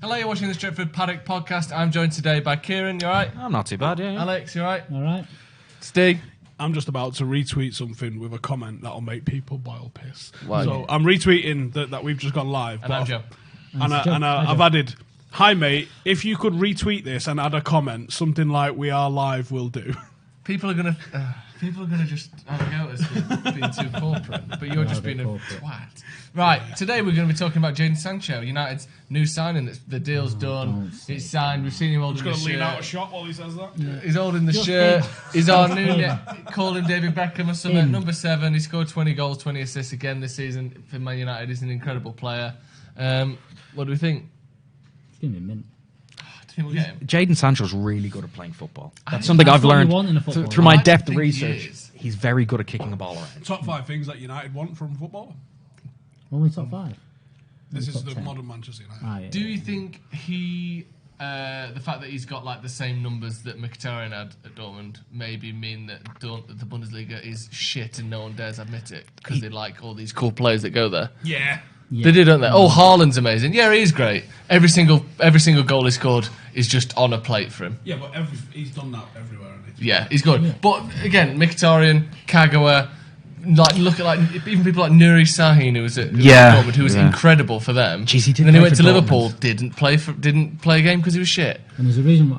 Hello, you're watching the Stretford Paddock podcast. I'm joined today by Kieran, you alright? I'm not too bad, yeah. Alex, you alright? Alright. Steve? I'm just about to retweet something with a comment that'll make people boil piss. Why? So I'm retweeting that we've just gone live. And I'm Joe. I've added, hi mate, if you could retweet this and add a comment, something like "We are live" will do. People are gonna just have a go at us for being too corporate, but you're just being a twat. Right, today we're going to be talking about Jadon Sancho, United's new signing. The deal's done. It's signed. We've seen him holding the shirt. He's going to lean out a shot while he says that. Yeah. He's holding the shirt. He's our new calling David Beckham or something. Number 7. He scored 20 goals, 20 assists again this season for Man United. He's an incredible player. What do we think? It's going to be mint. Do you think we'll get him? Jadon Sancho's really good at playing football. That's something I've learned through my depth of research. He's very good at kicking a ball around. Top 5 things that United want from football? Only top 5. This is the modern Manchester United. Do you think the fact that he's got like the same numbers that Mkhitaryan had at Dortmund maybe mean that the Bundesliga is shit and no one dares admit it because they like all these cool players that go there? Yeah. They do, don't they? Oh, Haaland's amazing. Yeah, he's great. Every single goal he scored is just on a plate for him. Yeah, but he's done that everywhere. Yeah, he's good. Yeah. But again, Mkhitaryan, Kagawa, look at even people like Nuri Sahin, who was at Dortmund, who was incredible for them. Jeez, he did. And then he went to Liverpool, didn't play a game because he was shit. And there's a reason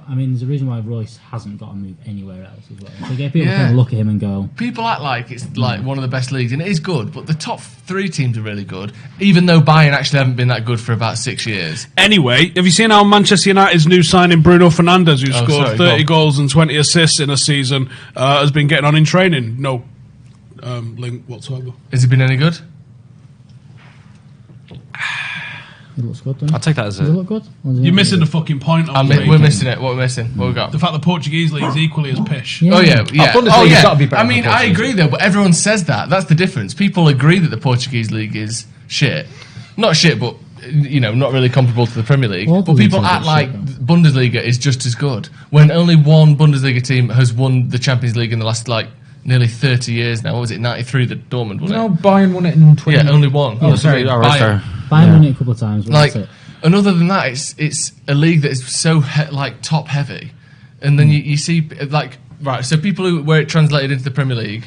why Royce hasn't got to move anywhere else as well. So people kind of look at him and go. People act like it's like one of the best leagues, and it is good. But the top 3 teams are really good, even though Bayern actually haven't been that good for about 6 years. Anyway, have you seen how Manchester United's new signing Bruno Fernandes, who scored 30 goals and 20 assists in a season, has been getting on in training? No. Link whatsoever. Has it been any good? It looks good, doesn't it? I'll take that as Does it look good? You're missing the fucking point. We're missing it. What are we missing? What we got? The fact the Portuguese league is equally as pish. Yeah. Oh yeah. Gotta be better. I mean, I agree though, but everyone says that. That's the difference. People agree that the Portuguese league is shit. Not shit, but not really comparable to the Premier League. But people act like Bundesliga is just as good when only one Bundesliga team has won the Champions League in the last nearly 30 years now. What was it, 93 that Dortmund won it? No, Bayern won it in 20... Yeah, only one. Oh, sorry. Bayern won it a couple of times. And other than that, it's a league that is so top heavy. And then you see so people where it translated into the Premier League,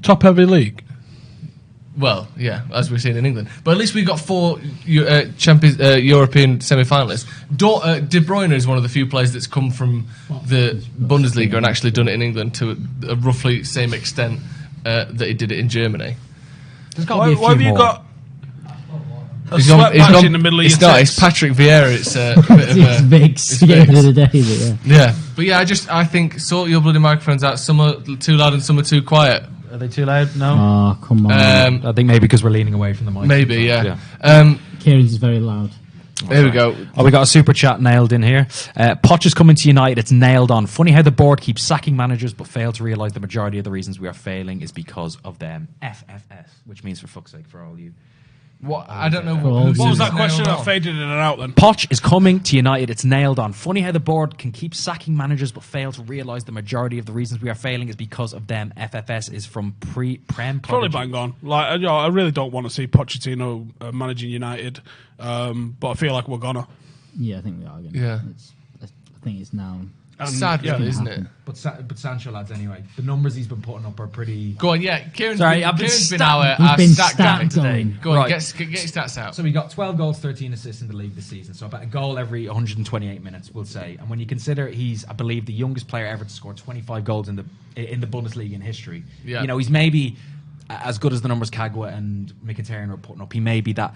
Top heavy league. well, yeah, as we've seen in England. But at least we got 4 European semi-finalists. De Bruyne is one of the few players that's come from the Bundesliga and actually done it in England to a roughly same extent that he did it in Germany. Why have you got a He's sweat patch gone, in the middle of it's your not, tits? it's Patrick Vieira. It's a bit of It's Viggs. Yeah, the other day, but yeah. But yeah, I think sort your bloody microphones out. Some are too loud and some are too quiet. Are they too loud? No. Oh, come on. I think maybe because we're leaning away from the mic. Maybe, yeah. Kieran's is very loud. There we go. Oh, we got a super chat nailed in here. Poch is coming to United. It's nailed on. Funny how the board keeps sacking managers but fail to realise the majority of the reasons we are failing is because of them. FFS, which means for fuck's sake for all you. What? I don't know. What was that question that faded in and out then? Poch is coming to United. It's nailed on. Funny how the board can keep sacking managers but fail to realise the majority of the reasons we are failing is because of them. FFS is from Prem. Probably bang on. I really don't want to see Pochettino managing United, but I feel like we're gonna. Yeah, I think we are. Yeah. I think it's now. Sad, isn't it? But Sancho, lads, anyway. The numbers he's been putting up are pretty... Go on, yeah. Kieran's been our stat guy today. Go on, get your stats out. So we got 12 goals, 13 assists in the league this season. So about a goal every 128 minutes, we'll say. And when you consider he's, I believe, the youngest player ever to score 25 goals in the Bundesliga in history. Yeah. He's maybe as good as the numbers Kagawa and Mkhitaryan are putting up. He may be that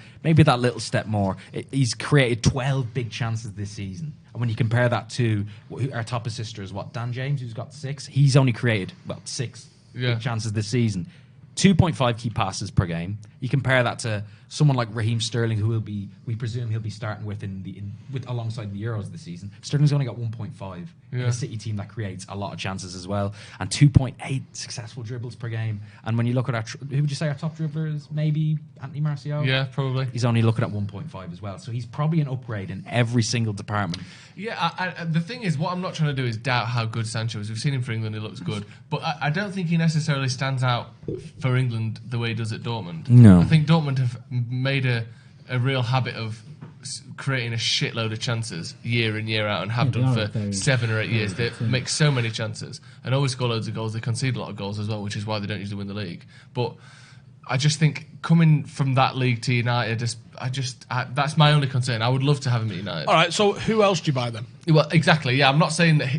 little step more. He's created 12 big chances this season. And when you compare that to our top assister is Dan James, who's got 6. He's only created 6 big chances this season. 2.5 key passes per game. You compare that to someone like Raheem Sterling, who we presume he'll be starting with alongside the Euros this season. Sterling's only got 1.5 in a City team that creates a lot of chances as well, and 2.8 successful dribbles per game. And when you look at who would you say our top dribbler is? Maybe Anthony Martial. Yeah, probably. He's only looking at 1.5 as well, so he's probably an upgrade in every single department. Yeah, the thing is, what I'm not trying to do is doubt how good Sancho is. We've seen him for England; he looks good, but I don't think he necessarily stands out for England the way he does at Dortmund. No, I think Dortmund have made a real habit of creating a shitload of chances year in, year out, and have done for 7 or 8 years. They make so many chances and always score loads of goals. They concede a lot of goals as well, which is why they don't usually win the league. But I just think coming from that league to United, that's my only concern. I would love to have him at United. All right, so who else do you buy then? Well, exactly. Yeah, I'm not saying that.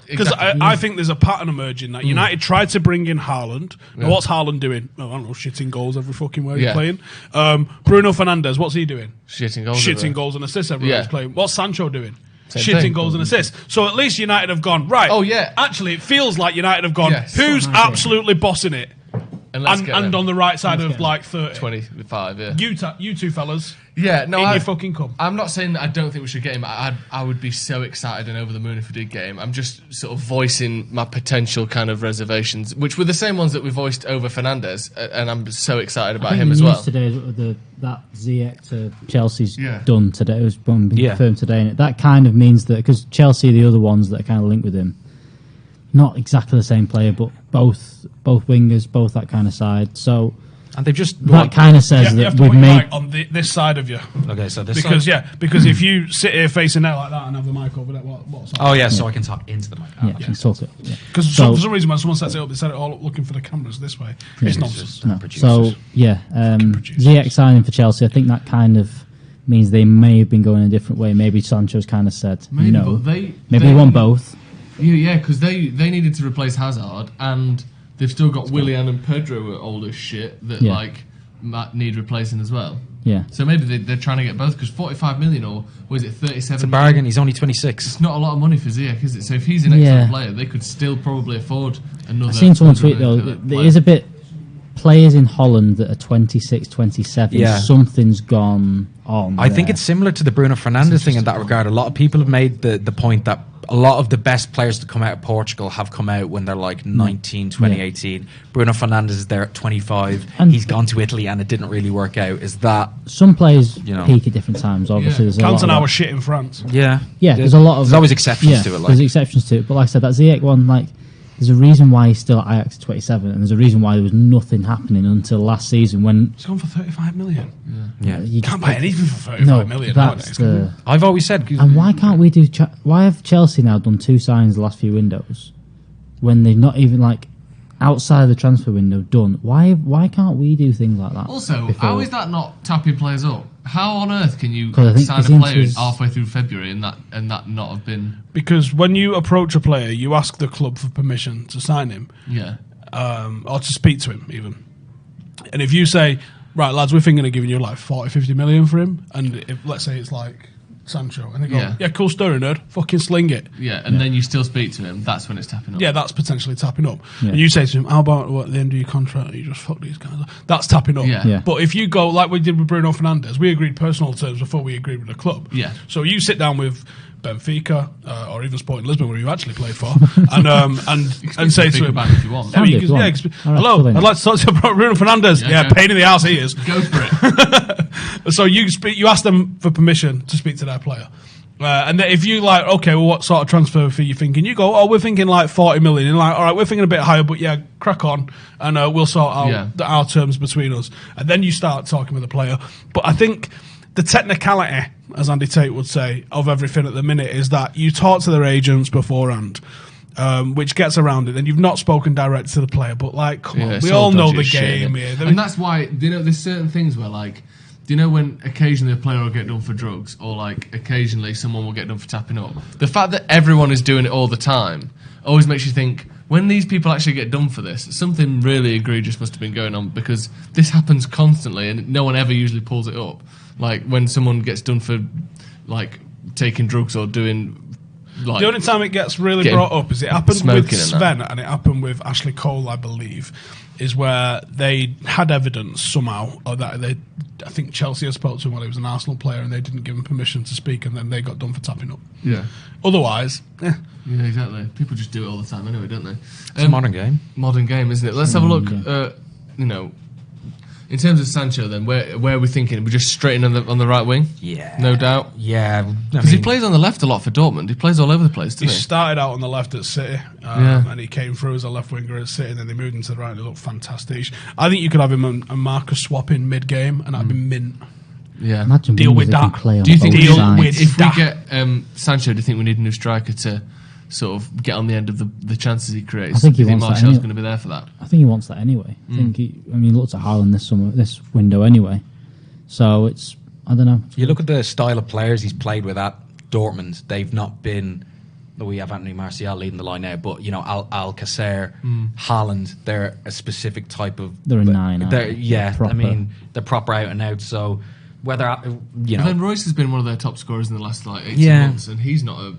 Because I think there's a pattern emerging that United tried to bring in Haaland. Now, what's Haaland doing? I don't know, shitting goals every fucking where he's playing. Bruno Fernandes, what's he doing? Shitting goals and assists everywhere he's playing. What's Sancho doing? Same thing. Goals and assists. So at least United have gone, right. Oh, yeah. Actually, it feels like United have gone, who's absolutely bossing it? And on the right side of like 30. 25, yeah. You two fellas. Yeah, no, you fucking come. I'm not saying that I don't think we should get him. I would be so excited and over the moon if we did get him. I'm just sort of voicing my potential kind of reservations, which were the same ones that we voiced over Fernandes, and I'm so excited about him as well. Today, that Ziyech to Chelsea's done today. It was confirmed today, and that kind of means that because Chelsea are the other ones that are kind of linked with him. Not exactly the same player, but both wingers, both that kind of side. So, and they've just that kind of says that we've made right on this side of you. Okay, so this side? Because if you sit here facing out like that and have the mic over there, what's that? Oh yeah, so I can talk into the mic. Yeah, talk it. Because for some reason when someone sets it up, they set it all up looking for the cameras this way. It's nonsense. No. So Ziyech signing for Chelsea, I think that kind of means they may have been going a different way. Maybe Sancho's kind of said no. Maybe they want both. Yeah, because they needed to replace Hazard, and they've still got Willian and Pedro who are old as shit that need replacing as well. Yeah. So maybe they're trying to get both, because 45 million, or was it 37? It's a bargain. Million? He's only 26. It's not a lot of money for Ziyech, is it? So if he's an excellent player, they could still probably afford another. I've seen someone tweet though, there is a bit players in Holland that are 26, 27. Yeah. Something's gone on. I think it's similar to the Bruno Fernandes thing in that regard. A lot of people have made the point that a lot of the best players to come out of Portugal have come out when they're like 19, 20, 18. Bruno Fernandes is there at 25. And he's gone to Italy and it didn't really work out. Is that some players peak at different times? Obviously, there's Cantona was shit in France. Yeah. There's a lot of. There's always exceptions to it. There's exceptions to it, but like I said, that Ziyech one, like, there's a reason why he's still at Ajax at 27, and there's a reason why there was nothing happening until last season when it's gone for 35 million. Yeah. You can't buy anything for 35 million nowadays. I've always said. And why can't we do? Why have Chelsea now done 2 signings the last few windows when they've not even like outside of the transfer window done? Why can't we do things like that? Also, how is that not tapping players up? How on earth can you sign a player halfway through February and that not have been? Because when you approach a player, you ask the club for permission to sign him, or to speak to him even. And if you say, right, lads, we're thinking of giving you like 40, 50 million for him, and if, let's say it's like Sancho, and they go, yeah, cool story, nerd, fucking sling it. Yeah, and then you still speak to him, that's when it's tapping up. Yeah, that's potentially tapping up. Yeah. And you say to him, how about at the end of your contract, you just fuck these guys up? That's tapping up. Yeah. But if you go, like we did with Bruno Fernandes, we agreed personal terms before we agreed with the club. Yeah. So you sit down with Benfica, or even Sporting Lisbon, where you actually played for, and say to him, if you want. Hello, I'd like to talk to you about Bruno Fernandes. Yeah, pain in the ass he is. Go for it. So you ask them for permission to speak to their player. And then if you like, okay, well, what sort of transfer fee you thinking? You go, we're thinking like 40 million. And like, all right, we're thinking a bit higher, but yeah, crack on, and we'll sort out our terms between us. And then you start talking with the player. But I think the technicality, as Andy Tate would say, of everything at the minute is that you talk to their agents beforehand, which gets around it. And you've not spoken direct to the player, but like, come on, we all know the game here. And that's why, there's certain things where like, do you know when occasionally a player will get done for drugs, or like occasionally someone will get done for tapping up? The fact that everyone is doing it all the time always makes you think, when these people actually get done for this, something really egregious must have been going on, because this happens constantly and no one ever usually pulls it up. Like when someone gets done for like taking drugs or doing like... The only time it gets really brought up is it happened with Sven and it happened with Ashley Cole, I believe, is where they had evidence somehow, or that I think Chelsea had spoke to him while he was an Arsenal player and they didn't give him permission to speak, and then they got done for tapping up. Yeah. Otherwise, Yeah, exactly. People just do it all the time anyway, don't they? It's a modern game. Modern game, isn't it? Let's have a look. In terms of Sancho, then, where are we thinking? We're just straight in on the right wing? Yeah. No doubt? Yeah. Because he plays on the left a lot for Dortmund. He plays all over the place, doesn't he? He started out on the left at City, and he came through as a left winger at City, and then they moved him to the right, and he looked fantastic. I think you could have him and Marcus swap in mid-game, and that'd be mint. Imagine deal with that. Do you think if we get Sancho, do you think we need a new striker to sort of get on the end of the chances he creates? I think he wants Martial's going to be there for that. I think he wants that anyway. I think he looked at Haaland this window anyway. So it's, I don't know. You look at the style of players he's played with at Dortmund. They've not been. We have Anthony Martial leading the line now, but Alcacer, Haaland, they're a specific type of. They're a 9. I mean, they're proper out and out. So whether then Royce has been one of their top scorers in the last 18 months, and he's not a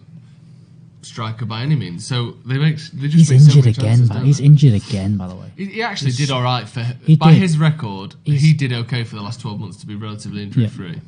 striker by any means. So he's injured again. He's injured again, by the way. He actually did all right by his record. He did okay for the last 12 months to be relatively injury free.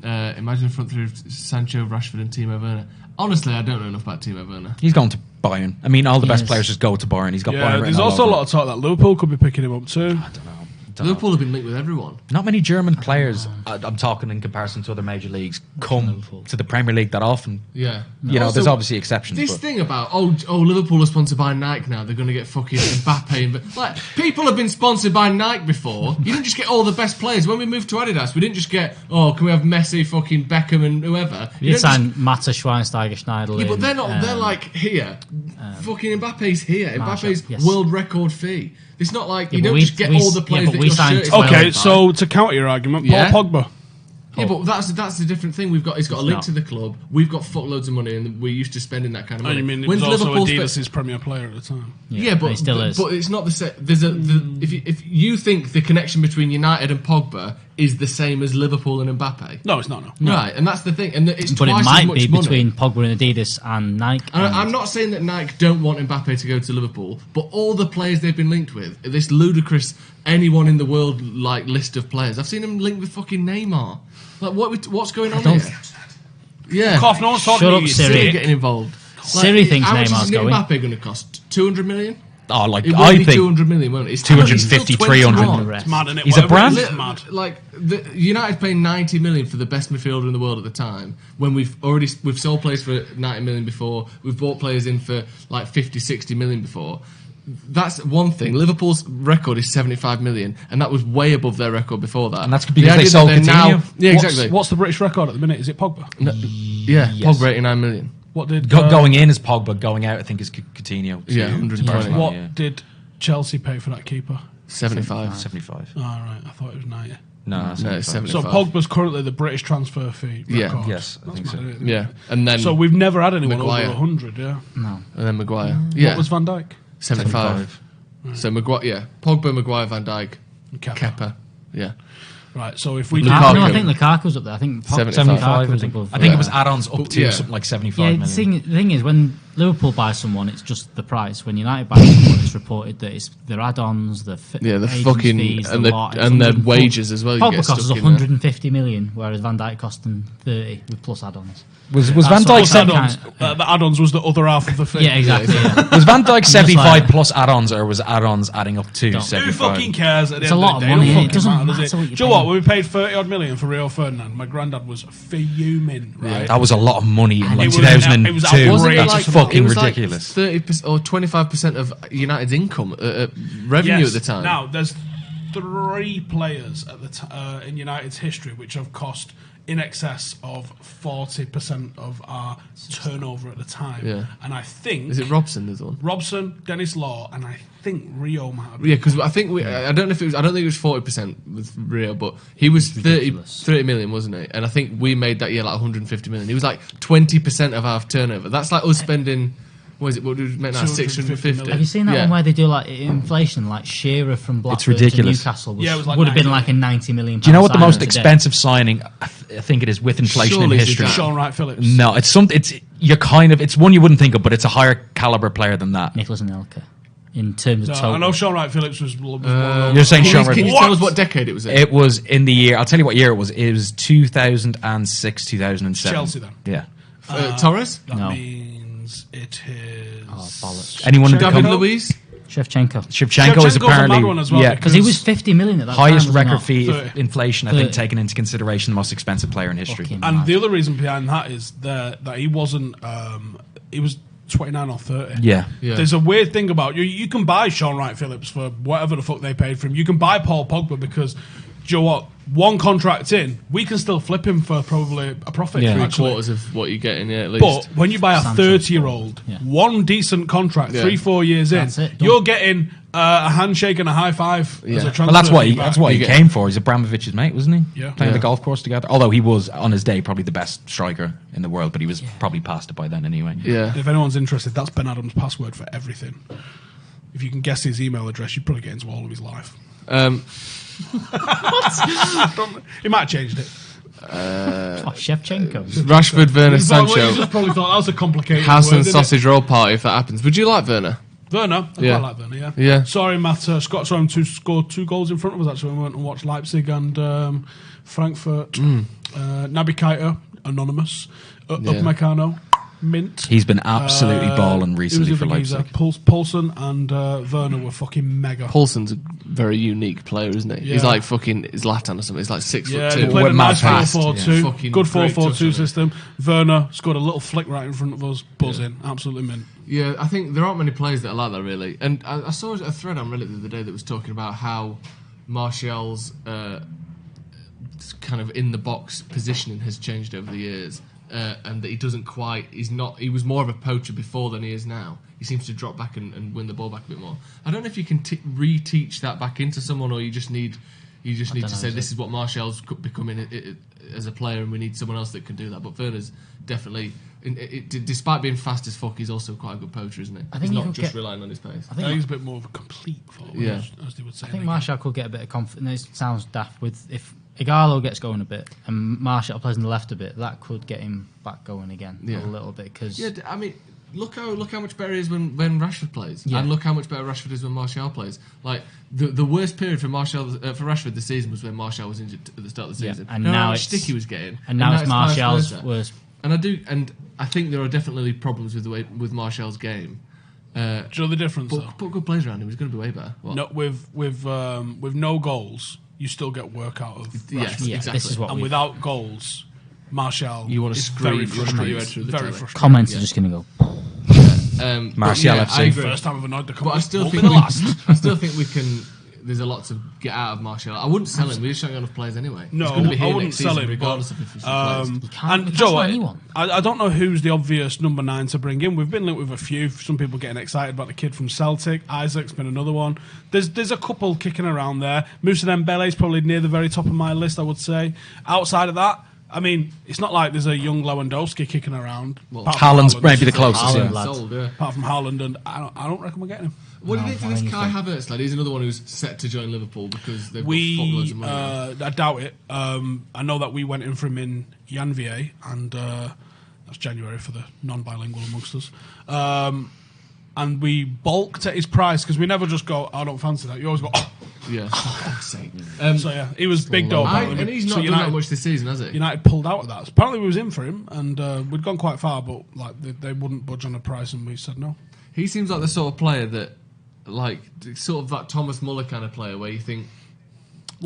Imagine a front three of Sancho, Rashford, and Timo Werner. Honestly, I don't know enough about Timo Werner. He's gone to Bayern. I mean, all the best players just go to Bayern. He's got Bayern. There's also a lot of talk that Liverpool could be picking him up too. I don't know. Liverpool have been linked with everyone. Not many German players, I'm talking in comparison to other major leagues, come to the Premier League that often. Yeah. Also, there's obviously exceptions. This thing about, Liverpool are sponsored by Nike now, they're going to get fucking Mbappe. Like, people have been sponsored by Nike before. You didn't just get all the best players. When we moved to Adidas, we didn't just get, can we have Messi, fucking Beckham and whoever. You signed Mata, Schweinsteiger, Schneiderlin. Yeah, but they're not, they're like here. Fucking Mbappe's here. Mbappe's world record fee. It's not like you don't just get all the players that you're shirted. Okay, so to counter your argument, Paul Pogba. Yeah, but that's a different thing. He's got a link to the club. We've got fuckloads of money, and we're used to spending that kind of money. You mean When's also Adidas' premier player at the time? Yeah, but he still is. But it's not the same. If you think the connection between United and Pogba is the same as Liverpool and Mbappe, no, it's not. No. Right, and that's the thing. And it's but twice it might as much be money. between Pogba and Adidas and Nike. And I'm not saying that Nike don't want Mbappe to go to Liverpool, but all the players they've been linked with, this ludicrous anyone in the world like list of players. I've seen them linked with fucking Neymar. Like what's going on here? Yeah, Cough, no one's talking Shut to up, you. Siri getting involved. Siri thinks how much Neymar's is going. Mbappe going to cost? 200 million? Oh, like It I be think 200 million, won't it? It's 250, 300. It's mad, isn't it? He's a brand. It's mad. Like United paying 90 million for the best midfielder in the world at the time, when we've sold players for 90 million before, we've bought players in for like 50, 60 million before. That's one thing. Liverpool's record is 75 million, and that was way above their record before that. And that's because they sold Coutinho. Exactly. What's the British record at the minute? Is it Pogba? No, yes. Pogba 89 million. What did going in is Pogba, going out I think is Coutinho. Yeah, 120. What did Chelsea pay for that keeper? 75. 75. Oh, right. I thought it was 90. No, it's 75. So Pogba's currently the British transfer fee record. Yes, I think so. Yeah, and then so we've never had anyone Maguire. over 100. Yeah. No. And then Maguire. Yeah. What was Van Dijk? 75. So Maguire, Pogba, Maguire, Van Dijk, Kepa. Yeah. Right. So if we Lukaku. No, I think Lukaku's up there. I think 75 was above. I think it was add-ons up to something like 75 million. The thing is, when Liverpool buy someone, it's just the price. When United buy someone, it's reported that it's their add-ons, the fucking fees, and their wages as well. Pogba costs 150 million, whereas Van Dijk cost them 30 with plus add-ons. Was Van Dijk add-ons? The add-ons was the other half of the fee. Yeah, exactly. Was Van Dijk 75 plus add-ons, or was add-ons adding up to 75? Who fucking cares? It's a lot of money. It doesn't matter. Do you know what? When we paid 30 odd million for Rio Ferdinand, my granddad was fuming. Right, that was a lot of money in like 2002. 2002. That's fucking ridiculous. 30% or 25% of United's income revenue at the time. Now there's 3 players at the in United's history which have cost in excess of 40% of our turnover at the time. Yeah. And I think... Is it Robson, there's one? Robson, Dennis Law, and I think Rio might have been. Yeah, because I think I don't think it was 40% with Rio, but he was 30 million, wasn't he? And I think we made that year like 150 million. He was like 20% of our turnover. That's like us spending... What is it? What did we make now? 650. Have you seen that one where they do like inflation, like Shearer from Blackburn to Newcastle it was like would have been like a 90 million. Do you know what the most expensive signing? I think it is with inflation in history. Sean Wright Phillips. No, it's something. It's one you wouldn't think of, but it's a higher caliber player than that. Nicholas Anelka. In terms of total. I know Sean Wright Phillips was you're saying Sean Wright. Can you tell us what decade it was in? It was in the year. I'll tell you what year it was. It was 2006, 2007. Chelsea then. Yeah. Torres? No. It is... Oh, bollocks. Anyone? David Luiz? Shevchenko is apparently one as well, because he was 50 million at that highest time, record fee 30. inflation. I think taken into consideration the most expensive player in history. And the other reason behind that is that he wasn't. He was 29 or 30. Yeah. There's a weird thing about you can buy Sean Wright Phillips for whatever the fuck they paid for him. You can buy Paul Pogba because you know what? One contract in, we can still flip him for probably a profit. Yeah, 3/4 of what you're getting, at least. But when you buy a 30-year-old, one decent contract, 3-4 years in, you're getting a handshake and a high five as a transfer. Well, that's what he came for. He's Abramovich's mate, wasn't he? Yeah. Playing the golf course together. Although he was, on his day, probably the best striker in the world, but he was probably past it by then anyway. Yeah. If anyone's interested, that's Ben Adams' password for everything. If you can guess his email address, you'd probably get into all of his life. He might have changed it. Shevchenko. Rashford, Werner, Sancho. You just probably thought that was a complicated House word, and didn't it? sausage roll party if that happens. Would you like Werner? Werner? I quite like Werner, Yeah. Sorry, Matt. Scott saw him score 2 goals in front of us, actually, when we went and watched Leipzig and Frankfurt. Naby Keita, anonymous. Upamecano, mint. He's been absolutely balling recently for Leipzig. Poulsen and Werner were fucking mega. Poulsen's a very unique player, isn't he? Yeah. He's like fucking Zlatan or something. He's like 6'2". They played a nice fast. 4-4-2. Good 4-4-2 system. Werner scored a little flick right in front of us. Buzzing. Absolutely mint. Yeah, I think there aren't many players that are like that, really. And I saw a thread on Reddit the other day that was talking about how Martial's kind of in-the-box positioning has changed over the years. And that he was more of a poacher before than he is now. He seems to drop back and win the ball back a bit more. I don't know if you can reteach that back into someone, or you just need to say this is what Martial's becoming as a player, and we need someone else that can do that. But Werner's definitely, despite being fast as fuck, he's also quite a good poacher, isn't he? I think he's not just relying on his pace. I think he's a bit more of a complete forward, as they would say. I think Martial could get a bit of confidence. It sounds daft if Ighalo gets going a bit and Martial plays on the left a bit, that could get him back going again a little bit. Cause I mean, look how much better he is when Rashford plays, and look how much better Rashford is when Martial plays. Like the worst period for Rashford this season was when Martial was injured at the start of the season. And now now how much it's stick he was getting, and now it's Martial's worst. And I think there are definitely problems with Martial's game. Do you know the difference? Put good players around him, he's going to be way better. No, with no goals, you still get work out of Rashford. Yeah, exactly. This is what and without goals, Martial you want to scream very frustrating. Very frustrating. Comments are just going to go. Martial FC. First time I've annoyed the But comments. I still think we can. There's a lot to get out of Martial. I wouldn't sell him. We're just showing enough players anyway. No, He's going to be here I wouldn't next sell season, him. regardless of if he's replaced. And Joe, anyone. I don't know who's the obvious number 9 to bring in. We've been linked with a few. Some people getting excited about the kid from Celtic. Isaac's been another one. There's a couple kicking around there. Moussa Dembele's probably near the very top of my list, I would say. Outside of that, I mean, it's not like there's a young Lewandowski kicking around. Haaland's maybe the closest. Apart from Haaland, and I don't reckon we're getting him. What do you think to this Kai Havertz lad? He's another one who's set to join Liverpool because they've got fuckloads of money. I doubt it. I know that we went in for him in Janvier, and that's January for the non-bilingual amongst us. And we balked at his price because we never just go, I don't fancy that. You always go, oh. Yeah, for fuck's sake. So yeah, he was big dog. And he's not done that much this season, has he? United pulled out of that. Apparently we was in for him, and we'd gone quite far, but like they wouldn't budge on the price, and we said no. He seems like the sort of player that, like, sort of that Thomas Muller kind of player where you think,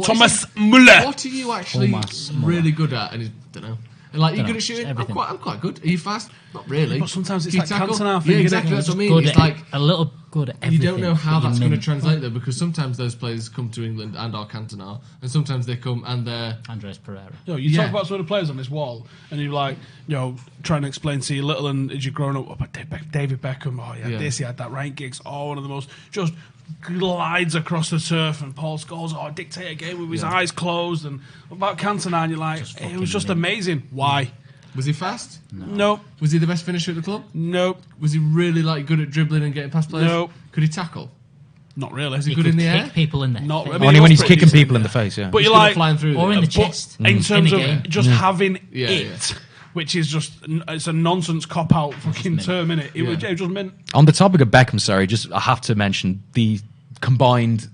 Thomas Muller. What are you actually really good at? And I don't know. And like, you're good at shooting? I'm quite good. Are you fast? Not really. But sometimes it's like tackle? Cantona. Yeah, exactly. That's what I mean. It's like a little good at everything. You don't know how that's going to translate though, because sometimes those players come to England and are Cantona, and sometimes they come and they're Andres Pereira. You talk about some of the players on this wall, and you're like, trying to explain to you little, and as you're growing up, about David Beckham, this, he had that. Ryan Giggs, one of the most just glides across the turf, and Paul Scholes, dictate a game with his eyes closed, and about Cantona, and you're like, it was just amazing. Why? Was he fast? No. Was he the best finisher at the club? No. Was he really good at dribbling and getting past players? No. Could he tackle? Not really. Was he good in the air? Kick people in the face. Only when he's kicking people in the face, yeah. But you're like flying through or in the chest. In terms of just having it. Which is just, it's a nonsense cop-out fucking term, innit? It was just meant. On the topic of Beckham, I have to mention the combined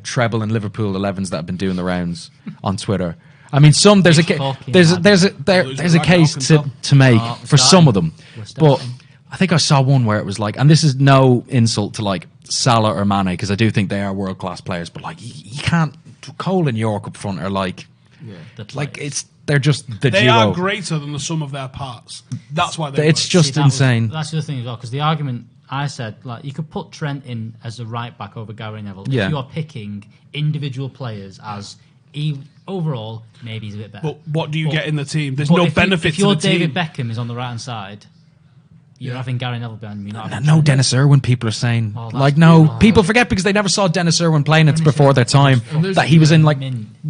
treble and Liverpool 11s that have been doing the rounds on Twitter. I mean, there's a case to make for some of them, but I think I saw one where it was like, and this is no insult to like Salah or Mane because I do think they are world class players, but like you can't Cole and York up front are like they're just the they duo. are greater than the sum of their parts. That's why it's just insane. That's the other thing as well, because the argument I said, like, you could put Trent in as a right back over Gary Neville. Yeah. If you are picking individual players as overall, maybe he's a bit better. But what do you get in the team? There's no benefit to the team. If your David Beckham is on the right hand side, you're having Gary Neville behind me. No, Dennis Irwin, people are saying. People forget because they never saw Dennis Irwin playing. It's before their time. That he was in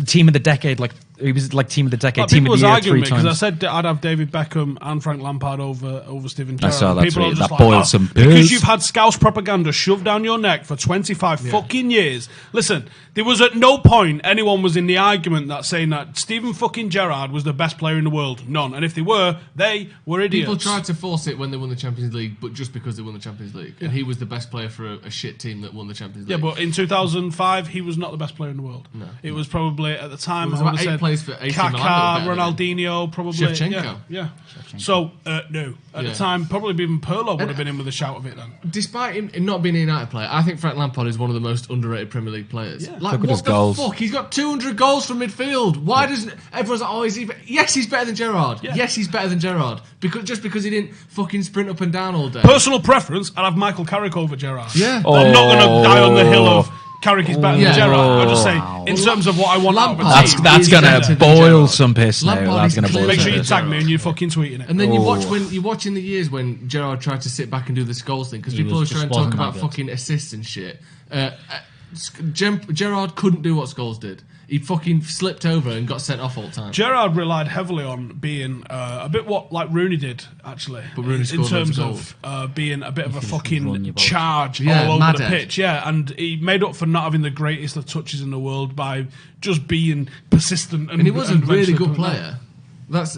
team of the decade. He was team of the decade, team of the year 3 times. Because I said I'd have David Beckham and Frank Lampard over Steven Gerrard. I saw that People tweet. are just That boiled some piss. Because you've had Scouse propaganda shoved down your neck for 25 fucking years. Listen, there was at no point anyone was in the argument that saying that Steven fucking Gerrard was the best player in the world. None. And if they were idiots. People tried to force it when they won the Champions League, but just because they won the Champions League. And he was the best player for a shit team that won the Champions League. Yeah, but in 2005, he was not the best player in the world. No. It was probably, at the time, I would have said players for Kaká, Ronaldinho, probably. Shevchenko. Yeah. So, no. At the time, probably even Pirlo would have been in with a shout of it then. Despite him not being a United player, I think Frank Lampard is one of the most underrated Premier League players. Yeah. Look at his goals. Fuck? He's got 200 goals from midfield. Why doesn't everyone's like, yes, he's better than Gerrard. Yeah. Yes, he's better than Gerrard. Just because he didn't fucking sprint up and down all day. Personal preference, I'd have Michael Carrick over Gerrard. Yeah. I'm not going to die on the hill of Carrick is better than Gerrard. I'll just say, in terms of what I want out of a team, that's going to boil some piss now. That's going to boil. Make sure you tag me and you're fucking tweeting it. And then you watch in the years when Gerrard tried to sit back and do the Scholes thing, because people always try and talk about fucking assists and shit. Gerrard couldn't do what Scholes did. He fucking slipped over and got sent off all the time. Gerrard relied heavily on being a bit what Rooney did, actually. But Rooney in terms of being a bit of a fucking charge all over the pitch. Yeah, and he made up for not having the greatest of touches in the world by just being persistent. And he was a really good player. But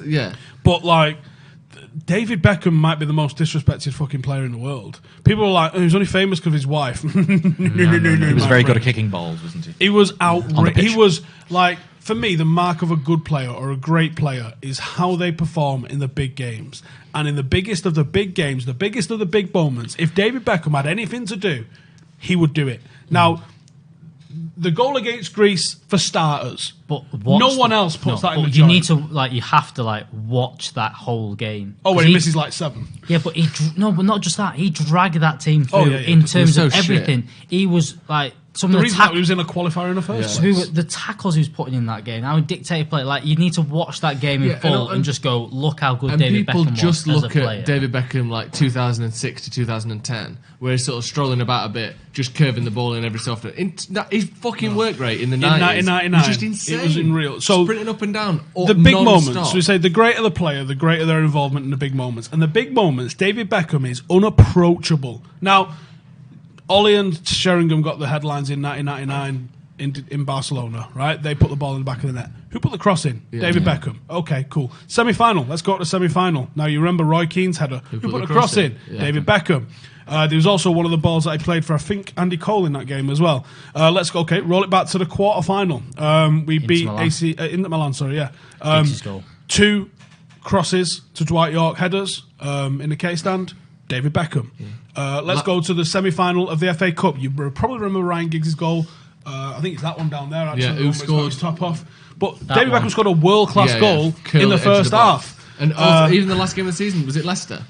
David Beckham might be the most disrespected fucking player in the world. People are like, he's only famous because of his wife. No. He was very good at kicking balls, wasn't he? He was outrageous. He was for me, the mark of a good player or a great player is how they perform in the big games. And in the biggest of the big games, the biggest of the big moments, if David Beckham had anything to do, he would do it. Now, the goal against Greece, for starters, but no one else puts that in the joint. You need to you have to watch that whole game. Oh, when he misses 7. Yeah, but but not just that. He dragged that team through in terms of everything. Shit. He was some the of reason that he was in a qualifier in the first place. The tackles he was putting in that game, how he dictated play. You need to watch that game in full and just go, look how good David Beckham was. And people just look at player. David Beckham 2006 to 2010, where he's sort of strolling about a bit, just curving the ball in every so often. His fucking work rate in the 90s. In 1999, was just insane. It was unreal. So sprinting up and down. The big moments. We say the greater the player, the greater their involvement in the big moments. And the big moments, David Beckham is unapproachable. Now, Ollie and Sheringham got the headlines in 1999 in Barcelona, right? They put the ball in the back of the net. Who put the cross in? David Beckham. Okay, cool. Semi-final. Let's go to the semi-final. Now, you remember Roy Keane's header. Who put the cross in? David Beckham. There was also one of the balls that I played for, I think, Andy Cole in that game as well. Let's go. Okay, roll it back to the quarter-final. We beat Inter Milan, sorry, yeah. 2 crosses to Dwight York headers in the K-stand. David Beckham. Let's go to the semi-final of the FA Cup. You probably remember Ryan Giggs' goal. I think it's that one down there, actually. Yeah, who scored? Top off. But David Beckham scored a world-class goal in the first half. And even the last game of the season, was it Leicester?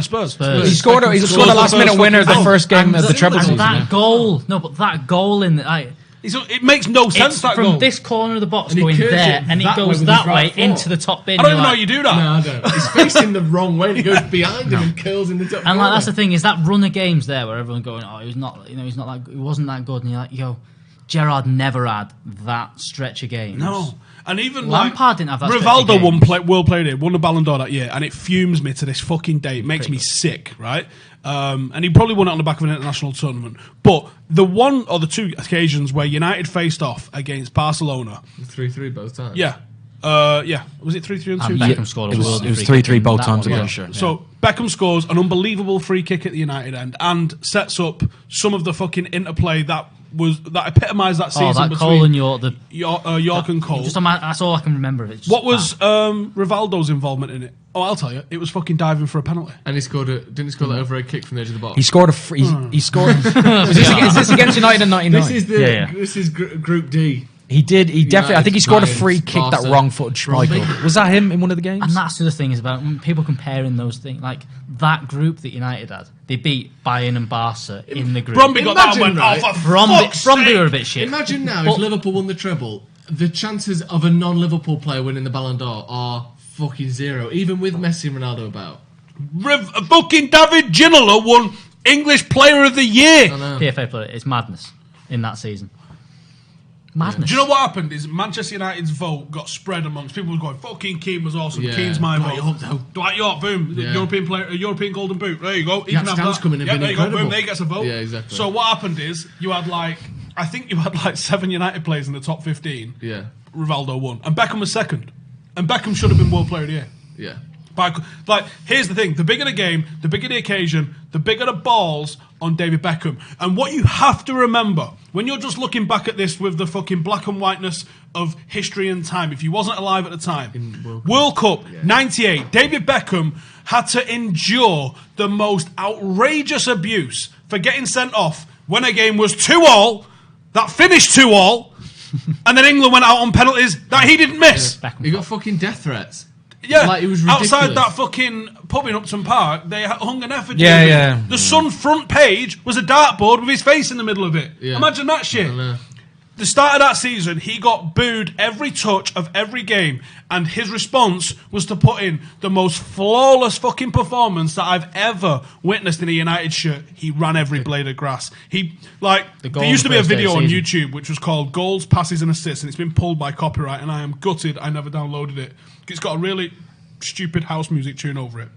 Spurs. He scored a last-minute winner the first game of the treble season. That goal in the... It makes no sense, that from goal. This corner of the box going there, and it goes that way into the top bin. I don't even know how you do that. No, I don't. He's facing the wrong way. He goes behind him and curls in the top. And that's the thing, is that run of games there where everyone's going, he was not, he's not that, he wasn't that good, and you're like, Gerrard never had that stretch of games. No. And even Lampard didn't have that. Rivaldo won World Player of the Year, won the Ballon d'Or that year, and it fumes me to this fucking day. It makes me sick, right? And he probably won it on the back of an international tournament. But the one or the 2 occasions where United faced off against Barcelona, 3-3 both times. Yeah. Was it 3-3 and 2? Beckham scored it was 3-3 both times again. Sure. So Beckham scores an unbelievable free kick at the United end and sets up some of the fucking interplay that epitomised that season between Cole and York, York and Cole. That's all I can remember of it. What was Rivaldo's involvement in it? Oh, I'll tell you. It was fucking diving for a penalty. And didn't he score that overhead kick from the edge of the box? He scored he scored. Is this against United in 99? This is Group D. He did. He definitely. I think he scored a free kick, that wrong-footed Schmeichel. Was that him in one of the games? And that's the thing is about when people comparing those things. That group that United had, they beat Bayern and Barca in the group. Bromby got that and went, Bromby were a bit shit. Imagine now if Liverpool won the treble the chances of a non-Liverpool player winning the Ballon d'Or are fucking zero, even with Messi and Ronaldo about. Fucking David Ginola won English Player of the Year. PFA player. It's madness in that season. Madness. Do you know what happened? Is Manchester United's vote got spread amongst people going, fucking Keane was awesome. Keane's my vote. Dwight York, boom. European player, European Golden Boot. There you go. He can have that. Coming in, there you go. Boom. There he gets a vote. Yeah, exactly. So what happened is you had I think you had 7 United players in the top 15. Yeah. Rivaldo won, and Beckham was second, and Beckham should have been World Player of the Year. Yeah. But here's the thing: the bigger the game, the bigger the occasion, the bigger the balls on David Beckham. And what you have to remember when you're just looking back at this with the fucking black and whiteness of history and time, if you wasn't alive at the time, World Cup '98, David Beckham had to endure the most outrageous abuse for getting sent off when a game was 2-2, that finished 2-2, and then England went out on penalties that he didn't miss. Yeah. He got fucking death threats. Yeah, like, it was ridiculous. Outside that fucking pub in Upton Park, they hung an effigy. Yeah. The Sun front page was a dartboard with his face in the middle of it. Yeah. Imagine that shit. The start of that season, he got booed every touch of every game, and his response was to put in the most flawless fucking performance that I've ever witnessed in a United shirt. He ran every blade of grass. There used to be a video on YouTube which was called Goals, Passes and Assists, and it's been pulled by copyright, and I am gutted I never downloaded it. It's got a really stupid house music tune over it.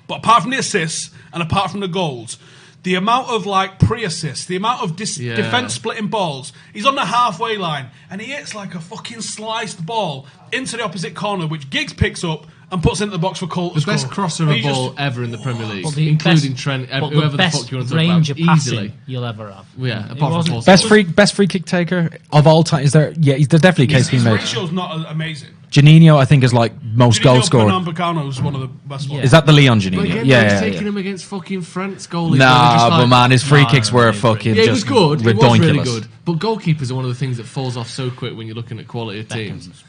But apart from the assists and apart from the goals, the amount of pre-assists, the amount of defence splitting balls, he's on the halfway line and he hits like a fucking sliced ball into the opposite corner, which Giggs picks up and puts into the box for Cole to score. The best crossover ball ever in the Premier League, including Trent, whoever the fuck you want to talk about, easily you'll ever have. Yeah, apart from best free kick taker of all time. Is there? Yeah, there's definitely a case being made. His ratio's not amazing. Janino, I think, is most goal scorer. Pernambucano's one of the best ones. Is that the Leon Janino? He's taking him against fucking France goalies. But man, his free kicks were fucking just it was good. It was really good. But goalkeepers are one of the things that falls off so quick when you're looking at quality of teams.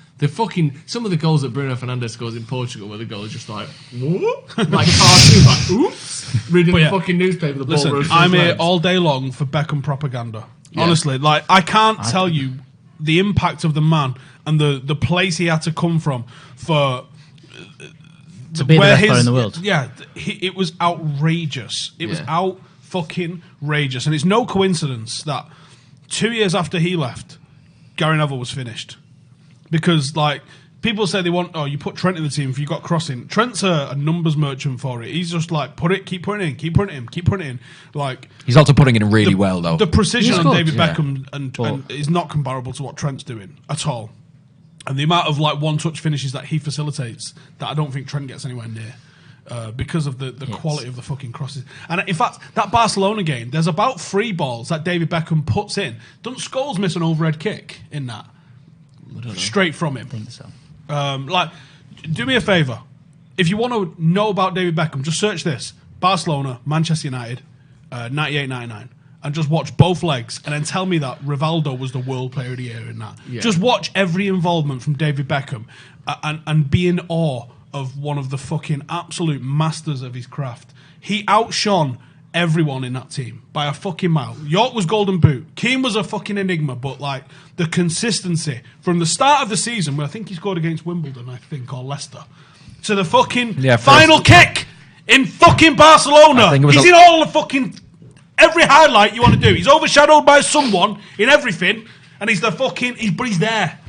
Some of the goals that Bruno Fernandes scores in Portugal, where the goal is just like, what? Like cartoon, oops. Reading the fucking newspaper, the ball rolls. I'm here all day long for Beckham propaganda. Yeah. Honestly, I can't tell you the impact of the man and the place he had to come from to be the best player in the world. Yeah, it was outrageous. It was fucking outrageous, and it's no coincidence that 2 years after he left, Gary Neville was finished. Because people say they want, you put Trent in the team if you got crossing. Trent's a numbers merchant for it. He's just keep putting it in. He's also putting it in really well though. The precision on David Beckham and is not comparable to what Trent's doing at all. And the amount of one-touch finishes that he facilitates that I don't think Trent gets anywhere near. Because of the quality of the fucking crosses. And in fact, that Barcelona game, there's about 3 balls that David Beckham puts in. Doesn't Scholes miss an overhead kick in that? Straight from him. I think so. Do me a favour. If you want to know about David Beckham, just search this. Barcelona, Manchester United, 98-99. And just watch both legs and then tell me that Rivaldo was the World Player of the Year in that. Yeah. Just watch every involvement from David Beckham and be in awe of one of the fucking absolute masters of his craft. He outshone everyone in that team by a fucking mile. York was Golden Boot. Keane was a fucking enigma, but the consistency from the start of the season, where I think he scored against Wimbledon, or Leicester, to the fucking final kick in fucking Barcelona. He's in all the fucking every highlight you want to do. He's overshadowed by someone in everything, and he's there.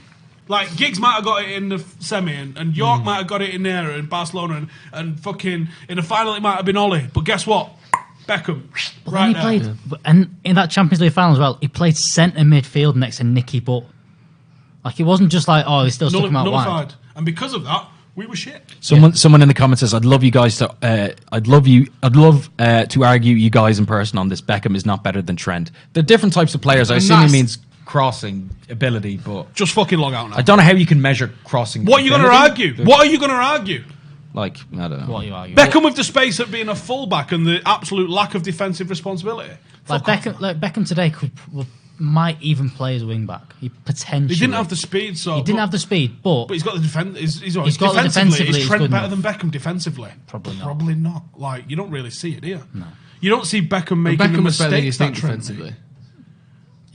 Giggs might have got it in the semi, and York might have got it in there in Barcelona, and fucking in the final it might have been Ollie. But guess what? Beckham, right there. And in that Champions League final as well, he played centre midfield next to Nicky Butt. It wasn't just he still stuck him out wide. And because of that, we were shit. Someone in the comments says, "I'd love you guys to. I'd love to argue you guys in person on this. Beckham is not better than Trent. They're different types of players. I assume he means crossing ability, but just fucking log out now. I don't know how you can measure crossing. What are you going to argue? What are you going to argue? I don't know. What are you arguing? Beckham with the space at being a fullback and the absolute lack of defensive responsibility. Beckham today might even play as a wing back. He potentially. He didn't have the speed, but he's got the defense. He's got defensively. Is Trent better than Beckham defensively? Probably not. You don't really see it, do you? No. You don't see Beckham making the mistakes that defensively.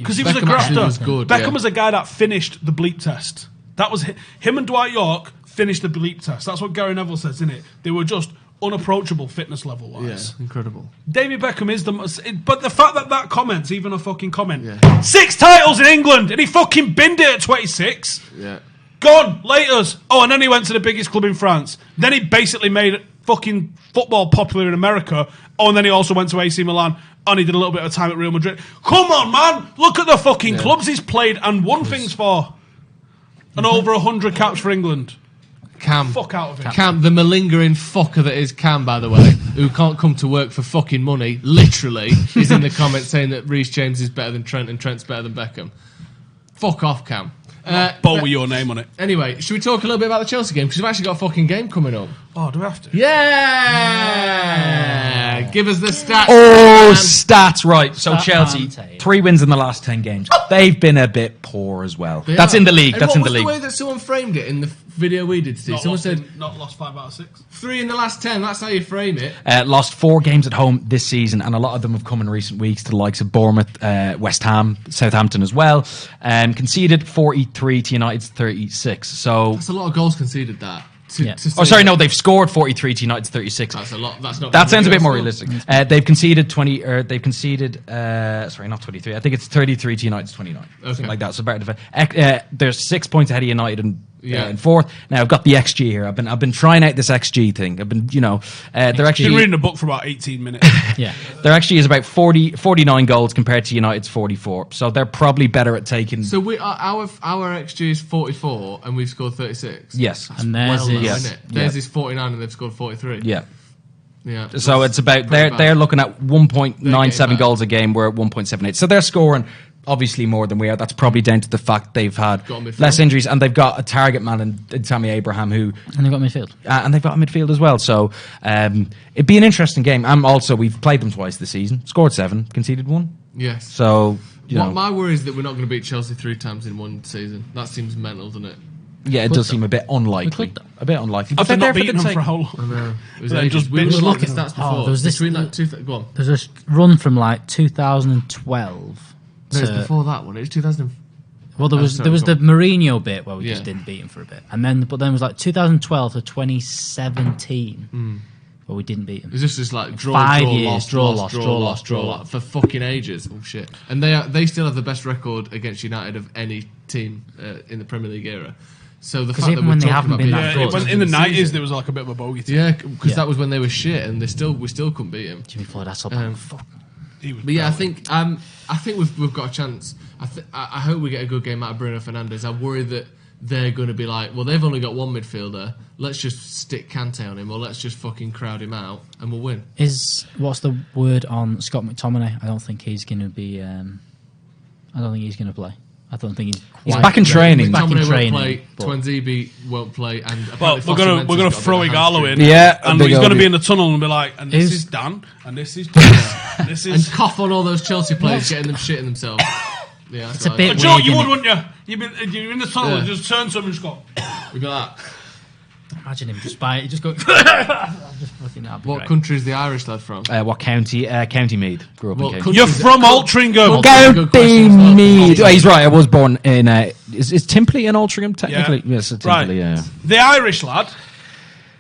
Because he was a grafter. Beckham was a guy that finished the bleep test. That was him and Dwight York finished the bleep test. That's what Gary Neville says, isn't it? They were just unapproachable fitness level wise. Yeah, incredible. David Beckham is the most. But the fact that comment's even a fucking comment. Yeah. 6 titles in England, and he fucking binned it at 26. Yeah. Gone, laters. Oh, and then he went to the biggest club in France. Then he basically made fucking football popular in America. Oh, and then he also went to AC Milan. And he did a little bit of time at Real Madrid. Come on, man! Look at the fucking clubs he's played and won things for. And over 100 caps for England. Cam. Fuck out of it. Cam, the malingering fucker that is Cam, by the way, who can't come to work for fucking money, literally, is in the comments saying that Reece James is better than Trent and Trent's better than Beckham. Fuck off, Cam. Bowl with your name on it. Anyway, should we talk a little bit about the Chelsea game? Because we've actually got a fucking game coming up. Oh, do we have to? Yeah! Give us the stats. Oh, stats, right. So Chelsea, 3 wins in the last 10 games. They've been a bit poor as well. That's in the league. And That's in the league. What was the way that someone framed it in the video we did today? Someone said... Not lost 5 out of 6. 3 in the last 10. That's how you frame it. Lost 4 games at home this season, and a lot of them have come in recent weeks to the likes of Bournemouth, West Ham, Southampton as well. Conceded 43 to United's 36. So that's a lot of goals conceded, that. They've scored 43 to United's 36. That's a lot. That's not. That sounds a bit more realistic. They've conceded 20. Not 23. I think it's 33 to United's 29. Something like that. So better. There's 6 points ahead of United in fourth. Now I've got the XG here. I've been trying out this XG thing. I've been, they're actually been reading a book for about 18 minutes. Yeah, there actually is about 49 goals compared to United's 44. So they're probably better at taking. So our XG is 44 and we've scored 36. Yes, and theirs isn't it? Theirs is 49 and they've scored 43. Yeah. Yeah. So it's about they're looking at 1.97 goals a game. We're at 1.78. So they're scoring obviously more than we are. That's probably down to the fact they've had less injuries and they've got a target man in Tammy Abraham and they've got midfield and they've got a midfield as well. So it'd be an interesting game. Also, we've played them twice this season. Scored 7, conceded 1. Yes. So my worry is that we're not going to beat Chelsea 3 times in one season. That seems mental, doesn't it? Yeah, it does seem a bit unlikely. A bit unlikely. After not beating them for how long? I know. It was we were looking at stats before. There was this. Go on. There's a run from like 2012. No, it's before that one. It was 2000. Well, there was the Mourinho bit where we just didn't beat him for a bit, and then it was like 2012 to 2017 where we didn't beat him. It was just like draw, 5 draw, years, loss for fucking ages. Oh shit! And they still have the best record against United of any team in the Premier League era. So the fact that when they haven't been that good, in the 90s there was like a bit of a bogey team. Yeah, because that was when they were shit, and we still couldn't beat him. Jimmy Floyd, that's all. Fuck. But yeah, I think we've got a chance. I hope we get a good game out of Bruno Fernandes. I worry that they're going to be like, well, they've only got one midfielder. Let's just stick Kante on him, or let's just fucking crowd him out, and we'll win. What's the word on Scott McTominay? I don't think he's going to be. I don't think he's going to play. I don't think he's back in training. He's back in training. Won't play. Twanzebe won't play, and we're gonna throw Ighalo in. Yeah, and he's gonna be in the tunnel and be like, and this is Dan, and this is this is and cough on all those Chelsea players, getting them shitting themselves. Yeah, it's a bit. Joe, you would, wouldn't you? You're in the tunnel and just turn to him and just go. We got that. Imagine him just by just go. What country is the Irish lad from? What county? County Meath. Grew up in County. You're from Altrincham. County Meath. He's right. I was born in. Is Timperley in Altrincham technically? Yeah. Yes, Timperley. Yeah. The Irish lad.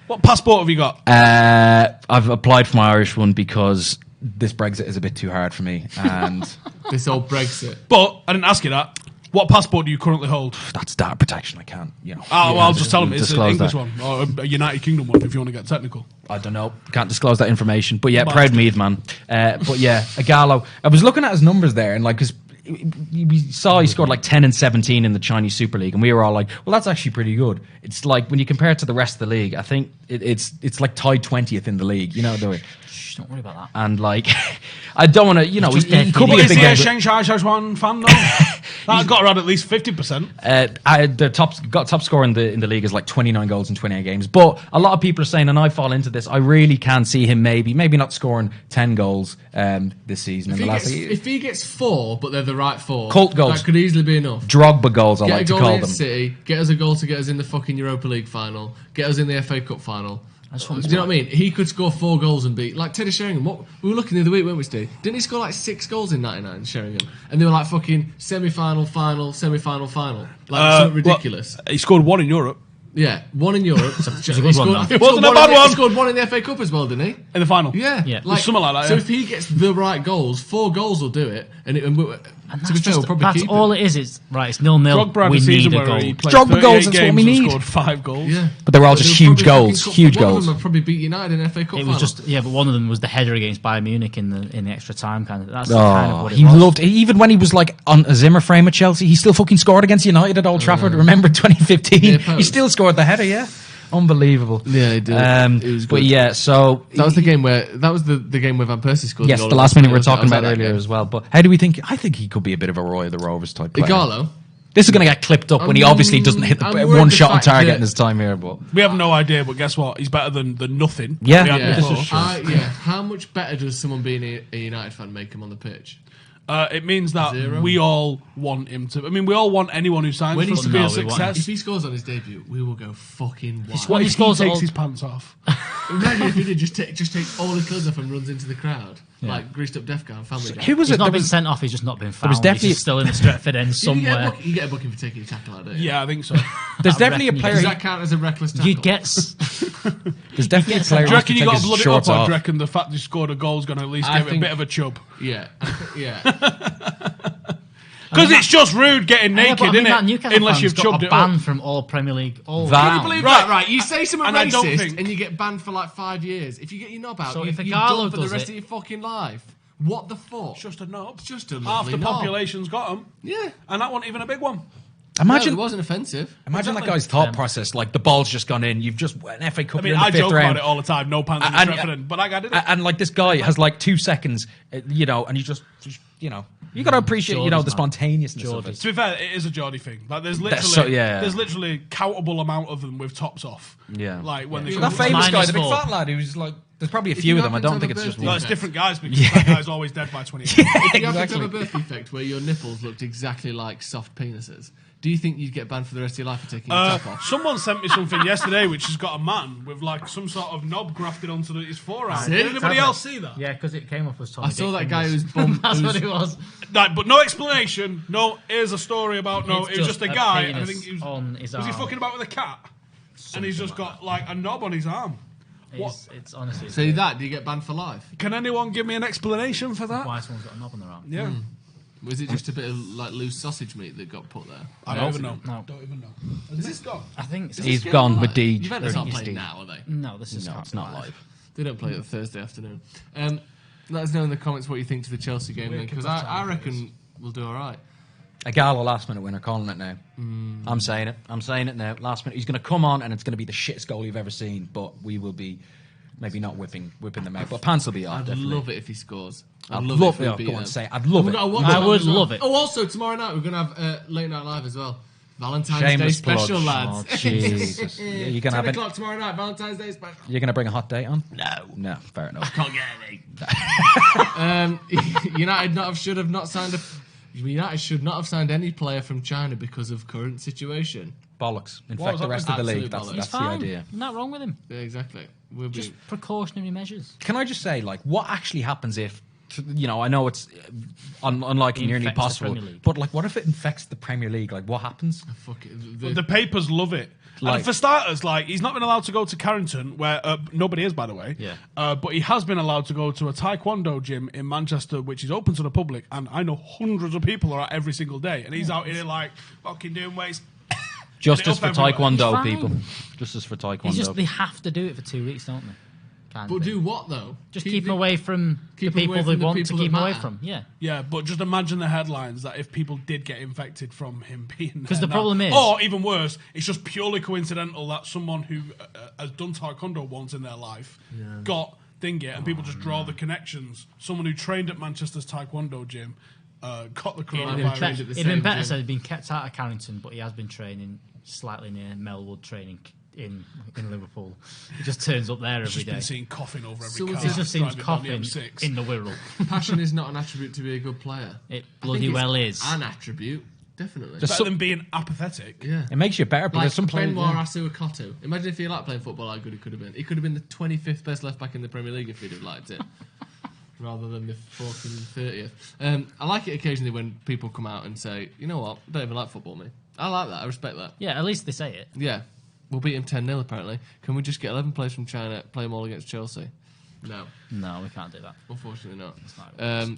What passport have you got? I've applied for my Irish one because this Brexit is a bit too hard for me, and this old Brexit. But I didn't ask you that. What passport do you currently hold? That's data protection. I can't, I'll just tell them it's an English one or a United Kingdom one if you want to get technical. I don't know. Can't disclose that information. But yeah, proud Meath, man. But yeah, Ighalo. I was looking at his numbers there, and because we saw he scored like 10 and 17 in the Chinese Super League, and we were all like, well, that's actually pretty good. It's like when you compare it to the rest of the league, I think it's like tied 20th in the league. Don't worry about that. And like, I don't want to, he could be a big fan though. That got around at least 50%. The top scorer in the league is like 29 goals in 28 games. But a lot of people are saying, and I fall into this, I really can see him maybe not scoring 10 goals this season. If he gets 4, but they're the right 4, cult goals, that could easily be enough. Drogba goals, I like to call them. City, get us a goal to get us in the fucking Europa League final, get us in the FA Cup final. Do you know what I mean? He could score 4 goals and beat like Teddy Sheringham. What we were looking the other week, weren't we, Steve? Didn't he score like 6 goals in '99, Sheringham? And they were like fucking semi-final, final, semi-final, final, like something ridiculous. Well, he scored 1 in Europe. Yeah, 1 in Europe. It wasn't a bad one. He scored 1 in the FA Cup as well, didn't he? In the final. Yeah. Like, something like that. So if he gets the right goals, 4 goals will do it. And to be fair, we'll probably that's keep all it. it is. It's 0-0. Drogba had We a need season a where goal. he played Drogba 38 goals, that's what games we and need. scored 5 goals. Yeah. But they were all just huge probably goals. fucking Huge one of goals. them have probably beat United in FA Cup It final. was just but one of them was the header against Bayern Munich in the extra time kind of. That's kind of what it He was. loved even when he was like on a Zimmer frame at Chelsea. He still fucking scored against United at Old Trafford. Remember 2015? Yeah, He still scored the header. Yeah, unbelievable. Yeah, he did. It was good. But yeah, so That was the game where the game where Van Persie scored. yes, the goal the in last minute we were I was talking at about that earlier game. as well. But how do we think? I think he could be a bit of a Roy of the Rovers type player. Ighalo. This is going to get clipped up when he obviously doesn't hit I'm the worried one the shot on fact target that- in his time here. But We have no idea, but guess what? He's better than nothing. Yeah. we had Yeah. before. How much better does someone being a United fan make him on the pitch? It means that 0. we all want him to. I mean, we all want anyone who signs When for he us to be a scores, we want success. If he scores on his debut, we will go fucking wild. What he if he scores takes all- his pants off? Imagine if he did just take all his clothes off and runs into the crowd like greased up deaf guy and family guy. who was He's it? not There been was, sent off. He's just not been found. was definitely- He's just still in the Stretford end You somewhere. get a booking for taking a tackle out, don't you? Yeah, I think so. there's I definitely a reckon player. Does that count as a reckless tackle? You get There's definitely a gets player. sent Do you who reckon you can got take to blood his it up, shorts or do off. you reckon the fact that he scored a goal is going to at least I give it a think- bit of a chub? Yeah, Because it's just rude getting naked, but I mean, isn't that it? Newcastle Unless fan's you've got chubbed a it ban up. from all Premier League. All That- Can you believe Right. that? Right, you say something And I don't racist think- and you get banned for like 5 years. If you get your knob out, So if you're Ighalo done for the does rest it- of your fucking life. What the fuck? It's just a knob. It's just a Half lovely the knob. population's got them. Yeah. And that wasn't even a big one. Imagine, No, it wasn't offensive. imagine that Exactly. guy's thought process. Like the ball's just gone in. You've just an FA Cup. I mean, you're in the I fifth joke round. about it all the time. No pants in the Stretford end, but like I did it. And like this guy has like 2 seconds, and you got to appreciate, the Geordie's man. spontaneousness of Geordie. it. To be fair, it is a Geordie thing. Like there's That's literally, so- yeah. there's literally countable amount of them with tops off. Yeah. Like when they That come. famous guy, the big -4. fat lad, who's like, there's probably a If few you of them. I happen to don't have think a it's just birthday one. No, it's different guys because that guy's always dead by 20 years. If you happen to Exactly. have a birth defect where your nipples looked exactly like soft penises, do you think you'd get banned for the rest of your life for taking your top off? Someone sent me something yesterday which has got a man with like some sort of knob grafted onto his forearm. See? Did anybody else see that? Yeah, because it came off as Tommy. I saw Dick that guy fingers. who's bum. That's what it was. Like, but no explanation. No, here's a story about. No, It's it was just a just a guy. And I penis think he was on his Was he arm. fucking about with a cat? And he's just got like a knob on his arm. What? It's honestly. See that? Do you get banned for life? Can anyone give me an explanation for that? Why someone's got a knob on their arm? Yeah. Was it just a bit of like loose sausage meat that got put there? I don't even know. No. Don't even know. Has this gone? I think so. He's gone with Deej. Juventus aren't He's playing Deej. now, are they? No, this is No, it's not live. They don't play it Thursday afternoon. Let us know in the comments what you think to the Chelsea game then, because I reckon we'll do all right. Ighalo last minute winner, calling it now. I'm saying it. I'm saying it now. Last minute, he's going to come on, and it's going to be the shittest goal you've ever seen. But we will be maybe not whipping them out, but pants will be off. I'd Definitely. love it if he scores. I'd love love if we it. beat Go on, them. say it. I'd love We've it. got a watch I along would as well. love it. Oh, also tomorrow night we're going to have Late Night Live as well. Valentine's Shameless Day special, plug. lads. Oh, Jesus. Yeah, you're gonna 10 have it. o'clock tomorrow night, Valentine's Day special. You're going to bring a hot date on? No, fair enough. Can't get any. United should have not signed United should not have signed any player from China because of current situation. Bollocks. In What fact, was the that rest of the absolute league. That's bollocks. He's the fine. idea. Not wrong with him. Yeah, exactly. We'll be. Just precautionary measures. Can I just say, like, what actually happens if, I know it's unlikely, nearly Infects the impossible, Premier League. but like, what if it infects the Premier League? Like, what happens? Fuck it. But the papers love it. Like- And for starters, like he's not been allowed to go to Carrington, where nobody is, by the way. Yeah. But he has been allowed to go to a Taekwondo gym in Manchester, which is open to the public, and I know hundreds of people are at every single day, and he's out here like fucking doing weights. Justice for Up everywhere. Taekwondo, He's people. fine. Justice for It's Taekwondo. just they have to do it for 2 weeks, don't they? Kind But of do thing. what though? Just keep them away from the keep 'em people away they from the want to people keep that them away matter. from. Yeah. Yeah, but just imagine the headlines that if people did get infected from him being 'Cause there the now- problem is- or even worse, it's just purely coincidental that someone who has done Taekwondo once in their life got thingy, and people just draw the connections. Someone who trained at Manchester's Taekwondo gym got the coronavirus. trained at the It'd been same better gym. so he'd been kept out of Carrington, but he has been training slightly near Melwood training in Liverpool. He just turns up there every Just day. been seen coughing over every So car. He just seems driving down the coughing M6. in the Wirral. Passion is not an attribute to be a good player. It I bloody think it's well is. an attribute. Definitely. Better than being apathetic. Yeah. It makes you better because Like some players. Benoit Asuakoto. Imagine if he liked playing football, how good he could have been. He could have been the 25th best left back in the Premier League if he'd have liked it. Rather than the 40th. I like it occasionally when people come out and say, you know what, I don't even like football, me. I like that, I respect that. Yeah, at least they say it. Yeah. We'll beat him 10-0 apparently. Can we just get 11 players from China, play them all against Chelsea? No. No, we can't do that. Unfortunately not. It's not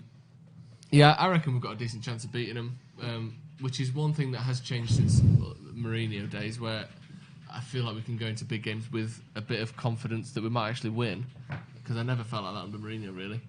Yeah, I reckon we've got a decent chance of beating them, which is one thing that has changed since Mourinho days, where I feel like we can go into big games with a bit of confidence that we might actually win, because I never felt like that under Mourinho, really.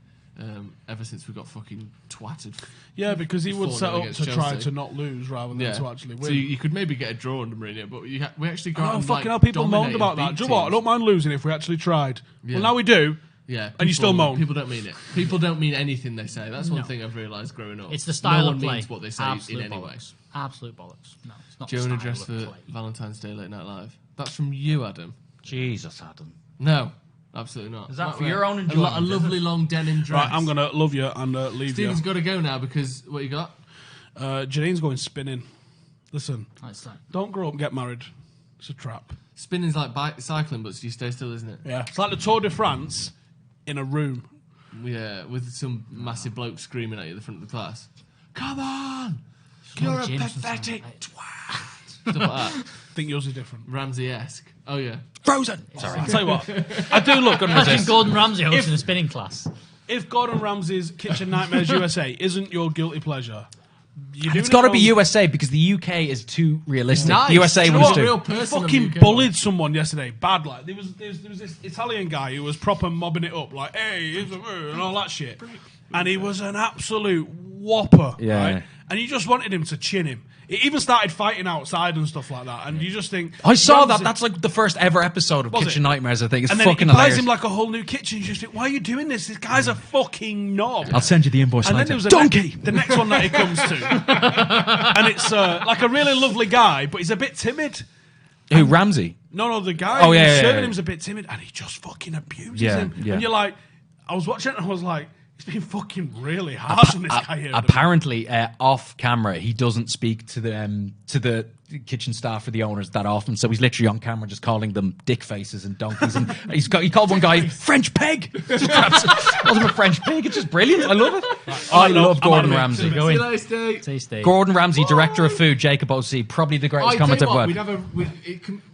Ever since we got fucking twatted. Yeah, because he would 4-0 set up against to try Chelsea. to not lose rather than to actually win. So you could maybe get a draw under Mourinho, but we actually got. Oh, fucking hell, people moaned about that. Do you know what? I don't mind losing if we actually tried. Yeah. Well, now we do. Yeah, And you still moan. People don't mean it. People don't mean anything they say. That's one thing I've realised growing up. It's the style no one of play. means what they say Absolute in any way. bollocks. Absolute bollocks. No, it's not. Do you the have an style address of for play. Valentine's Day Late Night Live? That's from you, Adam. Jesus, Adam. No, absolutely not. Is that Right, for right. your own enjoyment? A lovely long denim dress. Right, I'm going to love you and leave Stephen's you. got to go now because what you got? Janine's going spinning. Listen, It's like, don't grow up and get married. It's a trap. Spinning's like cycling, but you stay still, isn't it? Yeah. It's like the Tour de France in a room. Yeah, with some massive bloke screaming at you at the front of the class. Come on! You're a Jim pathetic sometimes, twat! Stuff like that. I think yours is different. Ramsey-esque. Oh, yeah. Frozen. Sorry. I'll tell you what. I do look good imagine resist. Gordon Ramsay hosting a spinning class. If Gordon Ramsay's Kitchen Nightmares USA isn't your guilty pleasure, It's got to be USA because the UK is too realistic. Nice. USA Do you know was what? too. Real He person fucking of the UK. bullied someone yesterday, bad like. There was this Italian guy who was proper mobbing it up, like, hey, here's a and all that shit. And he was an absolute whopper, Yeah. right? And you just wanted him to chin him. He even started fighting outside and stuff like that. And you just think... I saw that. Ramsay- That's like the first ever episode of Was Kitchen it? Nightmares, I think. It's and then fucking he buys hilarious. him like a whole new kitchen. You just think, why are you doing this? This guy's a fucking knob. I'll send you the invoice And then later. there was Donkey! the next one that he comes to. And it's like a really lovely guy, but he's a bit timid. Who, Ramsey? No, the guy Oh, who's yeah, yeah, serving yeah. him's a bit timid, and he just fucking abuses Yeah, him. yeah. And you're like, I was watching it and I was like, he's been fucking really harsh on this guy here. Apparently, off camera, he doesn't speak to the kitchen staff or the owners that often. So he's literally on camera just calling them dick faces and donkeys. And he called one guy French pig. Just called him a French pig. It's just brilliant. I love it. I love Gordon Ramsay. See you later, Steve. Tasty. Gordon Ramsay, director of food, Jacob O.C. Probably the greatest tell you commentator what, ever.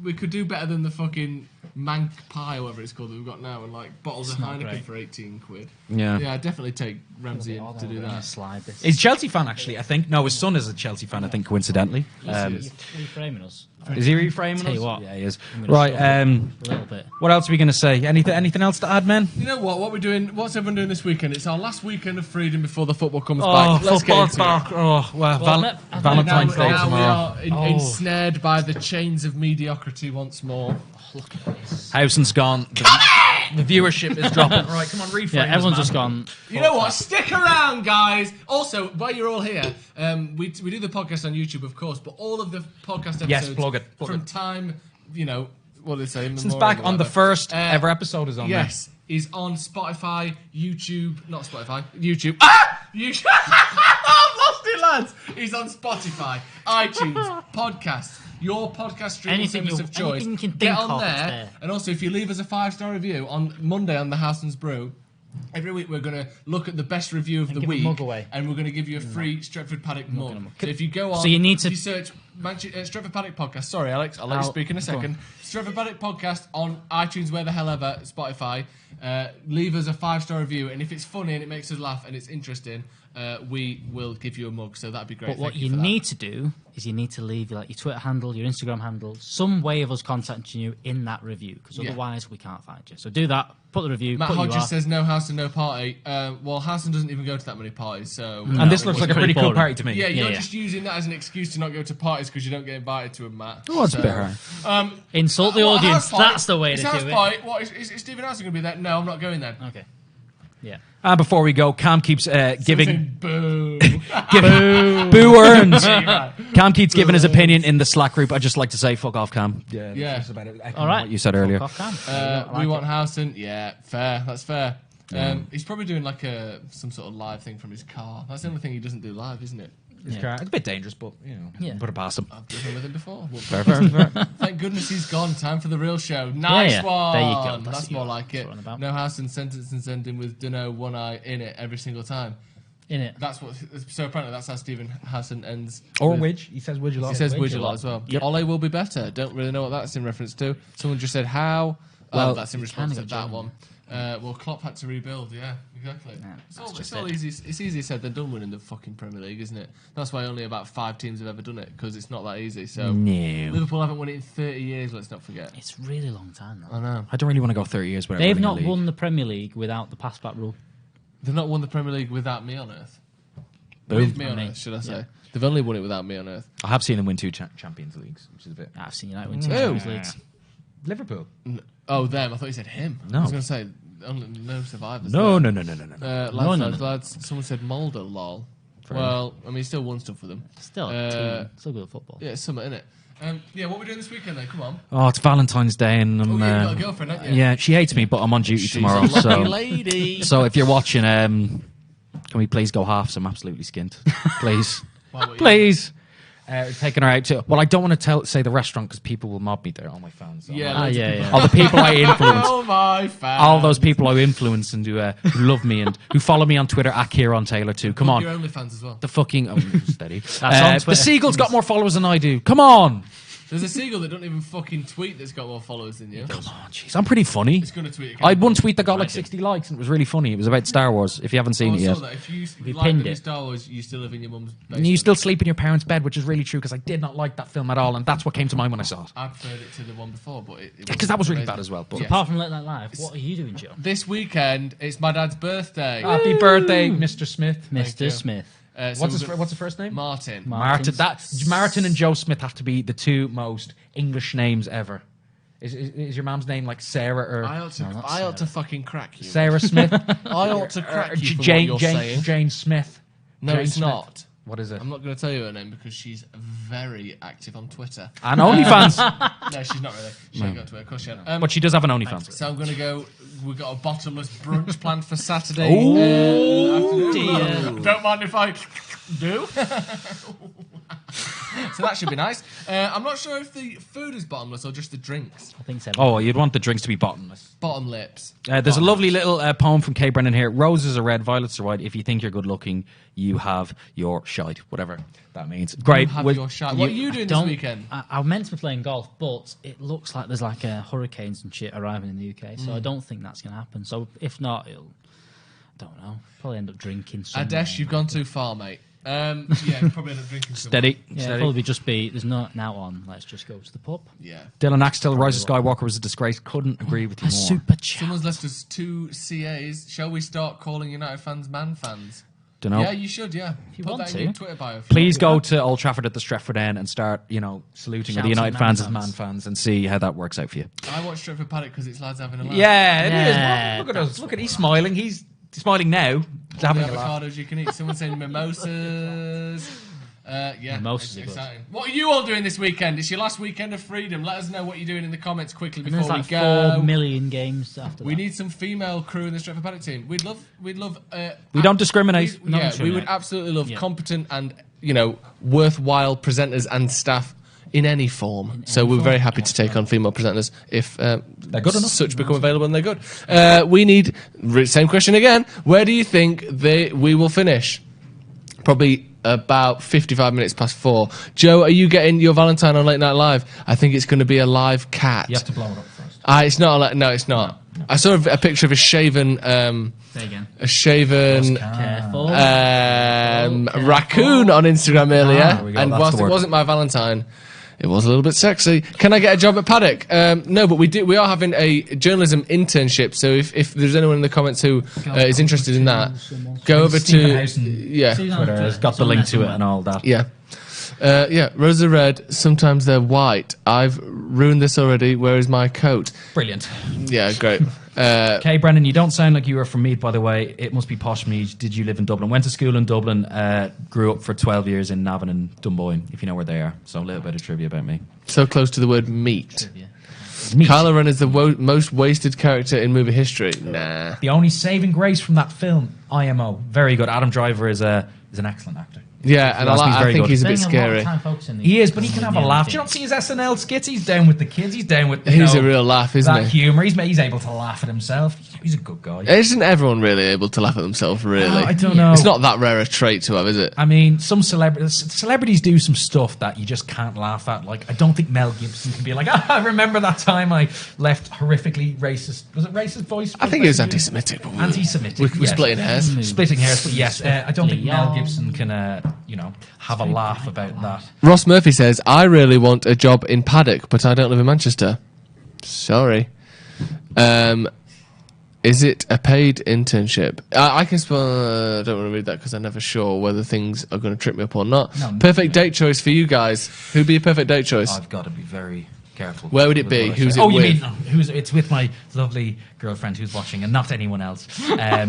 we could do better than the fucking mank pie or whatever it's called that we've got now, and like bottles of not Heineken great. for 18 quid. Yeah. Yeah, I'd definitely take Ramsey in to do that. Slide this. He's a Chelsea fan, actually, I think. No, his son is a Chelsea fan, I think, coincidentally. Are you framing us? Is he reframing Tell you us? what, Yeah, he is. I'm gonna Right, shove it a little bit. what else are we going to say? Anything else to add, man? You know what? What we're doing? What's everyone doing this weekend? It's our last weekend of freedom before the football comes back. Let's get into it. Oh, well, Valentine's Day Now tomorrow. we are ensnared by the chains of mediocrity once more. Howson's gone. The viewership is dropping. Right, come on, reframe. Yeah, everyone's us, just man. gone. You know what? Stick around, guys. Also, while you're all here, we do the podcast on YouTube, of course, but all of the podcast episodes Yes, plug it. from time, what do they say? Since Memorial back or on the whatever. first ever episode is on Yes, is on Spotify, YouTube, not Spotify, YouTube. Ah! YouTube. I've lost it, lads. He's on Spotify, iTunes, podcasts, your podcast streaming Anything service you- of choice. anything you can Get think on of, it's there. there. And also, if you leave us a 5-star review on Monday on the Houston's Brew, every week we're going to look at the best review of the give a week, mug away. and we're going to give you a free Stretford Paddock mug. So if you go on, So you need to- if you search Stretford Paddock podcast. Sorry, Alex, I'll let you speak in a second. Stretford Paddock podcast on iTunes, where the hell ever, Spotify. Leave us a 5-star review, and if it's funny and it makes us laugh and it's interesting, we will give you a mug. So that'd be great. But what Thank you for that. need to do is you need to leave your Twitter handle, your Instagram handle, some way of us contacting you in that review, because Yeah. otherwise we can't find you. So do that. Put the review. Matt put Hodges you are. says no house and no party. Well, Houston doesn't even go to that many parties, so. And this looks like a pretty cool boring. party to me. Yeah, you're Yeah. just using that as an excuse to not go to parties because you don't get invited to them, Matt. Oh, it's So, a bit hard. Insult the what, audience. house party? That's the way It's to house do it. party. What is Stephen House going to be there? No, I'm not going then. Okay. Yeah. And before we go, Cam keeps giving Boo. boo earns. Cam keeps giving his opinion in the Slack group. I'd just like to say, fuck off, Cam. Yeah, Yeah. that's about it. All right. What you said earlier. Fuck off, Cam. We want Houston. Yeah, fair. That's fair. He's probably doing like some sort of live thing from his car. That's the only thing he doesn't do live, isn't it? It's a bit dangerous, but put it past him. I've been with him before. Fair. Thank goodness he's gone. Time for the real show. Nice one. There you go. That's more like it. No house and sentence and ending with dunno one eye in it every single time. In it. That's what. So apparently that's how Stephen Hassan ends. Or Widge. He says Widge a lot. He says Widge a lot as well. Yep. Ole will be better. Don't really know what that's in reference to. Someone just said how. Well, that's in response to that one. Well, Klopp had to rebuild. Yeah, exactly. Yeah, it's all easy. It's easier said than done winning the fucking Premier League, isn't it? That's why only about 5 teams have ever done it, because it's not that easy. So Liverpool haven't won it in 30 years. Let's not forget. It's a really long time, though. I know. I don't really want to go 30 years without They've winning not the league. won the Premier League without the pass-back rule. They've not won the Premier League without me on Earth. Boom. With me on Earth, should I say? Yeah. They've only won it without me on Earth. I have seen them win 2 Champions Leagues, which is a bit. I've seen United win 2 Champions Leagues. Liverpool. Oh, them. I thought you said him. No. I was going to say no survivors. No. Lads, someone said Mulder, lol. Well, I mean, he still won stuff for them. Still good at football. Yeah, it's something, innit? What are we doing this weekend then? Come on. Oh, it's Valentine's Day, and I'm, you've got a girlfriend, haven't you? Yeah, she hates me, but I'm on duty tomorrow. She's a lucky lady. So if you're watching, can we please go halves? I'm absolutely skint. Please. Please. Taking her out to... Well, I don't want to say the restaurant because people will mob me there. All my fans. Yeah. All the people I influence. Oh, my fans. All those people I influence and who love me and who follow me on Twitter at Kieran Taylor too. Come on. Your OnlyFans as well. The fucking... Oh, steady. The Seagull's got more followers than I do. Come on. There's a seagull that don't even fucking tweet that's got more followers than you. Come on, jeez. I'm pretty funny. It's going to tweet again. I had one tweet that got like 60 likes and it was really funny. It was about Star Wars, if you haven't seen it yet. That. If you like pinned the it. Star Wars, you still live in your mum's basement. And you still sleep in your parents' bed, which is really true because I did not like that film at all, and that's what came to mind when I saw it. I preferred it to the one before, but because that was really bad as well. But apart from Let Night Live, what are you doing, Joe? This weekend, it's my dad's birthday. Happy birthday, Mr. Smith. Mr. Smith. What's his first name? Martin. Martin and Joe Smith have to be the 2 most English names ever. Is your mom's name like Sarah or... I ought to fucking crack you. Sarah Smith? I ought to crack you for Jane, what you're saying. Jane Smith. No, Jane it's Smith. not. What is it? I'm not going to tell you her name because she's very active on Twitter. And OnlyFans. No, she's not really. She ain't got Twitter. Of course she hasn't. But she does have an OnlyFans. So I'm going to go... We've got a bottomless brunch planned for Saturday Dear. Don't mind if I do. So that should be nice. I'm not sure if the food is bottomless or just the drinks. I think so. Oh, you'd want the drinks to be bottomless. Bottom lips. There's a lovely little poem from Kay Brennan here. Roses are red, violets are white. If you think you're good looking, you have your shite. Whatever that means. Great. You have your shite. What are you doing this weekend? I meant to be playing golf, but it looks like there's like hurricanes and shit arriving in the UK, so I don't think that's going to happen. So if not, I don't know. Probably end up drinking somewhere. Adesh, you've gone too far, mate. Yeah, probably end up drinking Steady. Yeah, Steady. probably just be, there's no now on, let's just go to the pub. Yeah. Dylan Axtell, Rise of Skywalker was a disgrace. Couldn't agree with you more. Super chat. Someone's left us 2 CAs. Shall we start calling United fans man fans? Dunno. Yeah, you should, yeah. If you Put want that to. in your Twitter bio. Please go to Old Trafford at the Stretford End and start, saluting the Shouting United man fans as fans. man fans and see how that works out for you. I watched Stretford Paddock because it's lads having a laugh. Yeah, it Yeah, is. Look at us. Look at he's smiling. He's smiling now. He's All the having a laugh. avocados you can eat. Someone saying mimosas. Yeah, Mimosas are exciting. What are you all doing this weekend? It's your last weekend of freedom. Let us know what you're doing in the comments quickly And before there's we like go. 4 million games after We that. need some female crew in the Stretford Paddock team. We'd love. We don't discriminate. We would absolutely love competent and worthwhile presenters and staff in any form. So we're very happy to take on female presenters if They're good enough. such become available and they're good. We need same question again. Where do you think we will finish? Probably about 55 minutes past 4. Joe, are you getting your Valentine on Late Night Live? I think it's going to be a live cat. You have to blow it up first. It's not. No, it's not. No. I saw a picture of a shaven. There again. A shaven Careful. raccoon on Instagram earlier, there we go, and that's whilst the it word. wasn't my Valentine, it was a little bit sexy. Can I get a job at Paddock? No, but we are having a journalism internship. So if there's anyone in the comments who is interested in that, go over Stephen to Housen. Twitter Has got the link to it and all that. yeah. Roses are red, sometimes they're white. I've ruined this already. Where is my coat? Brilliant. Yeah, great. Kay Brennan, you don't sound like you were from Meath, by the way. It must be posh Meath. Did you live in Dublin? Went to school in Dublin, grew up for 12 years in Navan and Dunboyne, if you know where they are. So a little bit of trivia about me. So close to the word meat. Yeah. Meath. Kylo Ren is the most wasted character in movie history. Nah. The only saving grace from that film, IMO. Very good. Adam Driver is an excellent actor. Yeah, and I think he's a bit scary. He is, but he can have a laugh. Do you not see his SNL skits? He's down with the kids. He's down with he's a real laugh, isn't that he? Humour. He's able to laugh at himself. He's a good guy. Isn't everyone really able to laugh at themselves? Really, I don't know. It's not that rare a trait to have, is it? I mean, some celebrities do some stuff that you just can't laugh at. Like, I don't think Mel Gibson can be like, I remember that time I left horrifically racist. Was it racist voice? I think it was anti-Semitic. Anti-Semitic. We're splitting hairs. Splitting hairs, but yes, I don't think Mel Gibson can, have a laugh about that. Ross Murphy says, I really want a job in Paddock, but I don't live in Manchester. Sorry. Is it a paid internship? I can spell. I don't want to read that because I'm never sure whether things are going to trip me up or not. No, perfect date choice for you guys. Who'd be a perfect date choice? I've got to be very careful. Where would it be? Who's it with? You mean it's with my lovely girlfriend who's watching and not anyone else. I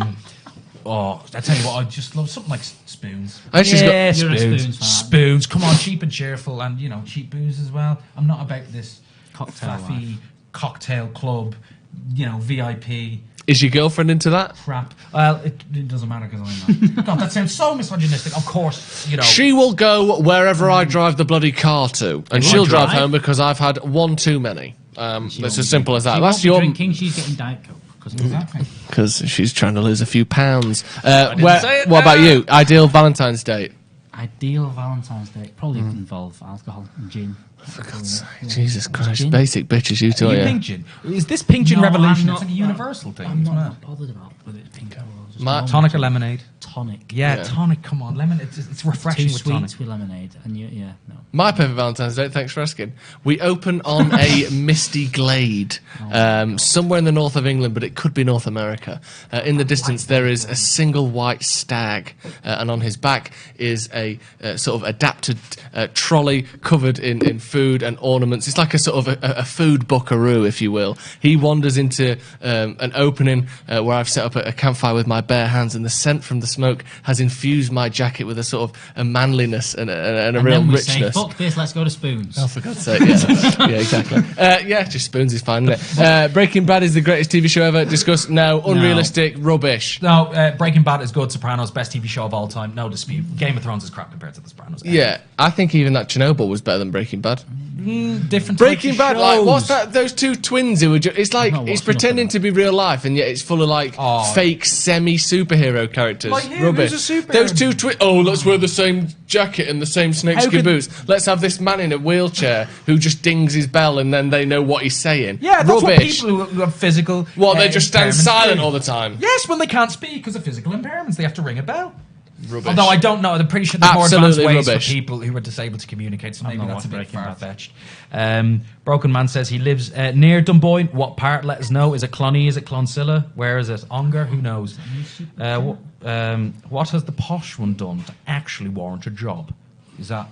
tell you what, I just love something like spoons. Spoons. Come on, cheap and cheerful, and cheap booze as well. I'm not about this cocktail club, VIP. Is your girlfriend into that? Crap. Well, it doesn't matter because I'm not. God, that sounds so misogynistic. Of course, She will go wherever I drive the bloody car to, and she'll drive home because I've had one too many. It's as simple as that. That's your drinking. She's getting Diet Coke. Because she's trying to lose a few pounds. What about you? Ideal Valentine's date? Ideal Valentine's date probably involve alcohol and gin. For God's sake, Jesus Christ, basic bitches, you two. Are you pink gin? Is this pink gin revolution? It's like a universal thing. I'm not bothered about whether it's pink or tonic or lemonade. Tonic. Yeah, tonic. Come on, lemon. It's refreshing Too with tonic. Sweet with lemonade, and no. My perfect Valentine's date. Thanks for asking. We open on a misty glade, somewhere in the north of England, but it could be North America. In the distance, there is a single white stag, and on his back is a sort of adapted trolley covered in food and ornaments. It's like a sort of a food buckaroo, if you will. He wanders into an opening where I've set up a campfire with my bare hands, and the scent from the smoke has infused my jacket with a sort of a manliness and a real richness. Say, fuck this, let's go to Spoons. Oh, for God's sake, yeah. Yeah, exactly. Just Spoons is fine, isn't it? Breaking Bad is the greatest TV show ever. Discuss no. Unrealistic, rubbish. No, Breaking Bad is good. Sopranos, best TV show of all time, no dispute. Game of Thrones is crap compared to The Sopranos. Yeah, I think even that Chernobyl was better than Breaking Bad. Different Breaking Bad, like, what's that? Those two twins who were it's like it's pretending to be real life, and yet it's full of like fake semi-superhero characters. Like him, rubbish. who's a superhero? Those two twins. Oh, let's wear the same jacket and the same snakeskin boots. Let's have this man in a wheelchair who just dings his bell, and then they know what he's saying. Yeah, that's rubbish. What people who have physical. They just stand silent all the time. Yes, when they can't speak because of physical impairments, they have to ring a bell. Rubbish. Although I don't know, I'm pretty sure there's more advanced ways rubbish. for people who are disabled to communicate, so maybe that's a bit far-fetched. Broken Man says he lives near Dunboyne. What part? Let us know. Is it Clonee? Is it Clonsilla? Where is it? Ongar? Who knows? What has the posh one done to actually warrant a job? Is that...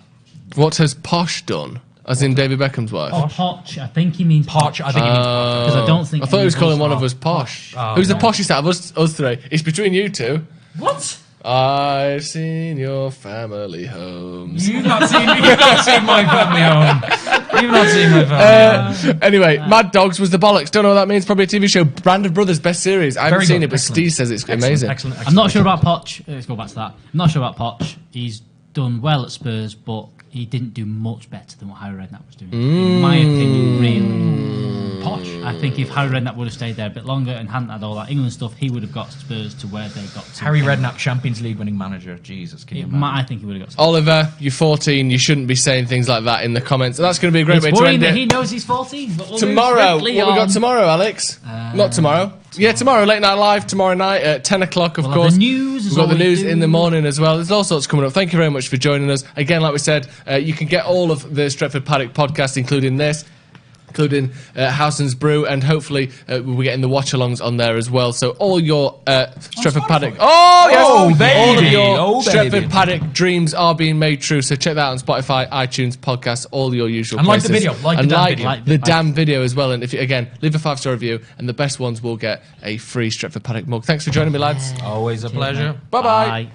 What has Posh done? As in David Beckham's wife? Oh, Poch. I think he means Poch. I think he means Poch. Because I don't think... I thought he was calling one of us Posh. Who's the poshest out of us three? It's between you two. What? I've seen your family homes. You've not seen my family home. You've not seen my family home. Anyway, Mad Dogs was the bollocks. Don't know what that means. Probably a TV show. Band of Brothers, best series. I haven't seen it, but Steve says it's amazing. Excellent. I'm not sure about Poch. Let's go back to that. I'm not sure about Poch. He's done well at Spurs, but he didn't do much better than what Harry Redknapp was doing. In my opinion, really. Poch. I think if Harry Redknapp would have stayed there a bit longer and hadn't had all that England stuff, he would have got Spurs to where they got to. Harry Redknapp, Champions League winning manager. Jesus, can you imagine? I think he would have got Spurs. Oliver, you're 14. You shouldn't be saying things like that in the comments. That's going to be a great way to end it. He knows he's 14. Tomorrow. What we got tomorrow, Alex? Not tomorrow. Yeah, tomorrow, Late Night Live, tomorrow night at 10 o'clock, of course. We've got the news in the morning as well. There's all sorts coming up. Thank you very much for joining us. Again, like we said, you can get all of the Stretford Paddock podcast, including this, including Howson's Brew, and hopefully we'll be getting the watch-alongs on there as well. So all your Stretford Paddock... all of your Stretford Paddock dreams are being made true. So check that out on Spotify, iTunes, podcasts, all your usual places. And like the damn video as well. And if you, again, leave a 5-star review, and the best ones will get a free Stretford Paddock mug. Thanks for joining me, lads. Always a pleasure. Bye-bye.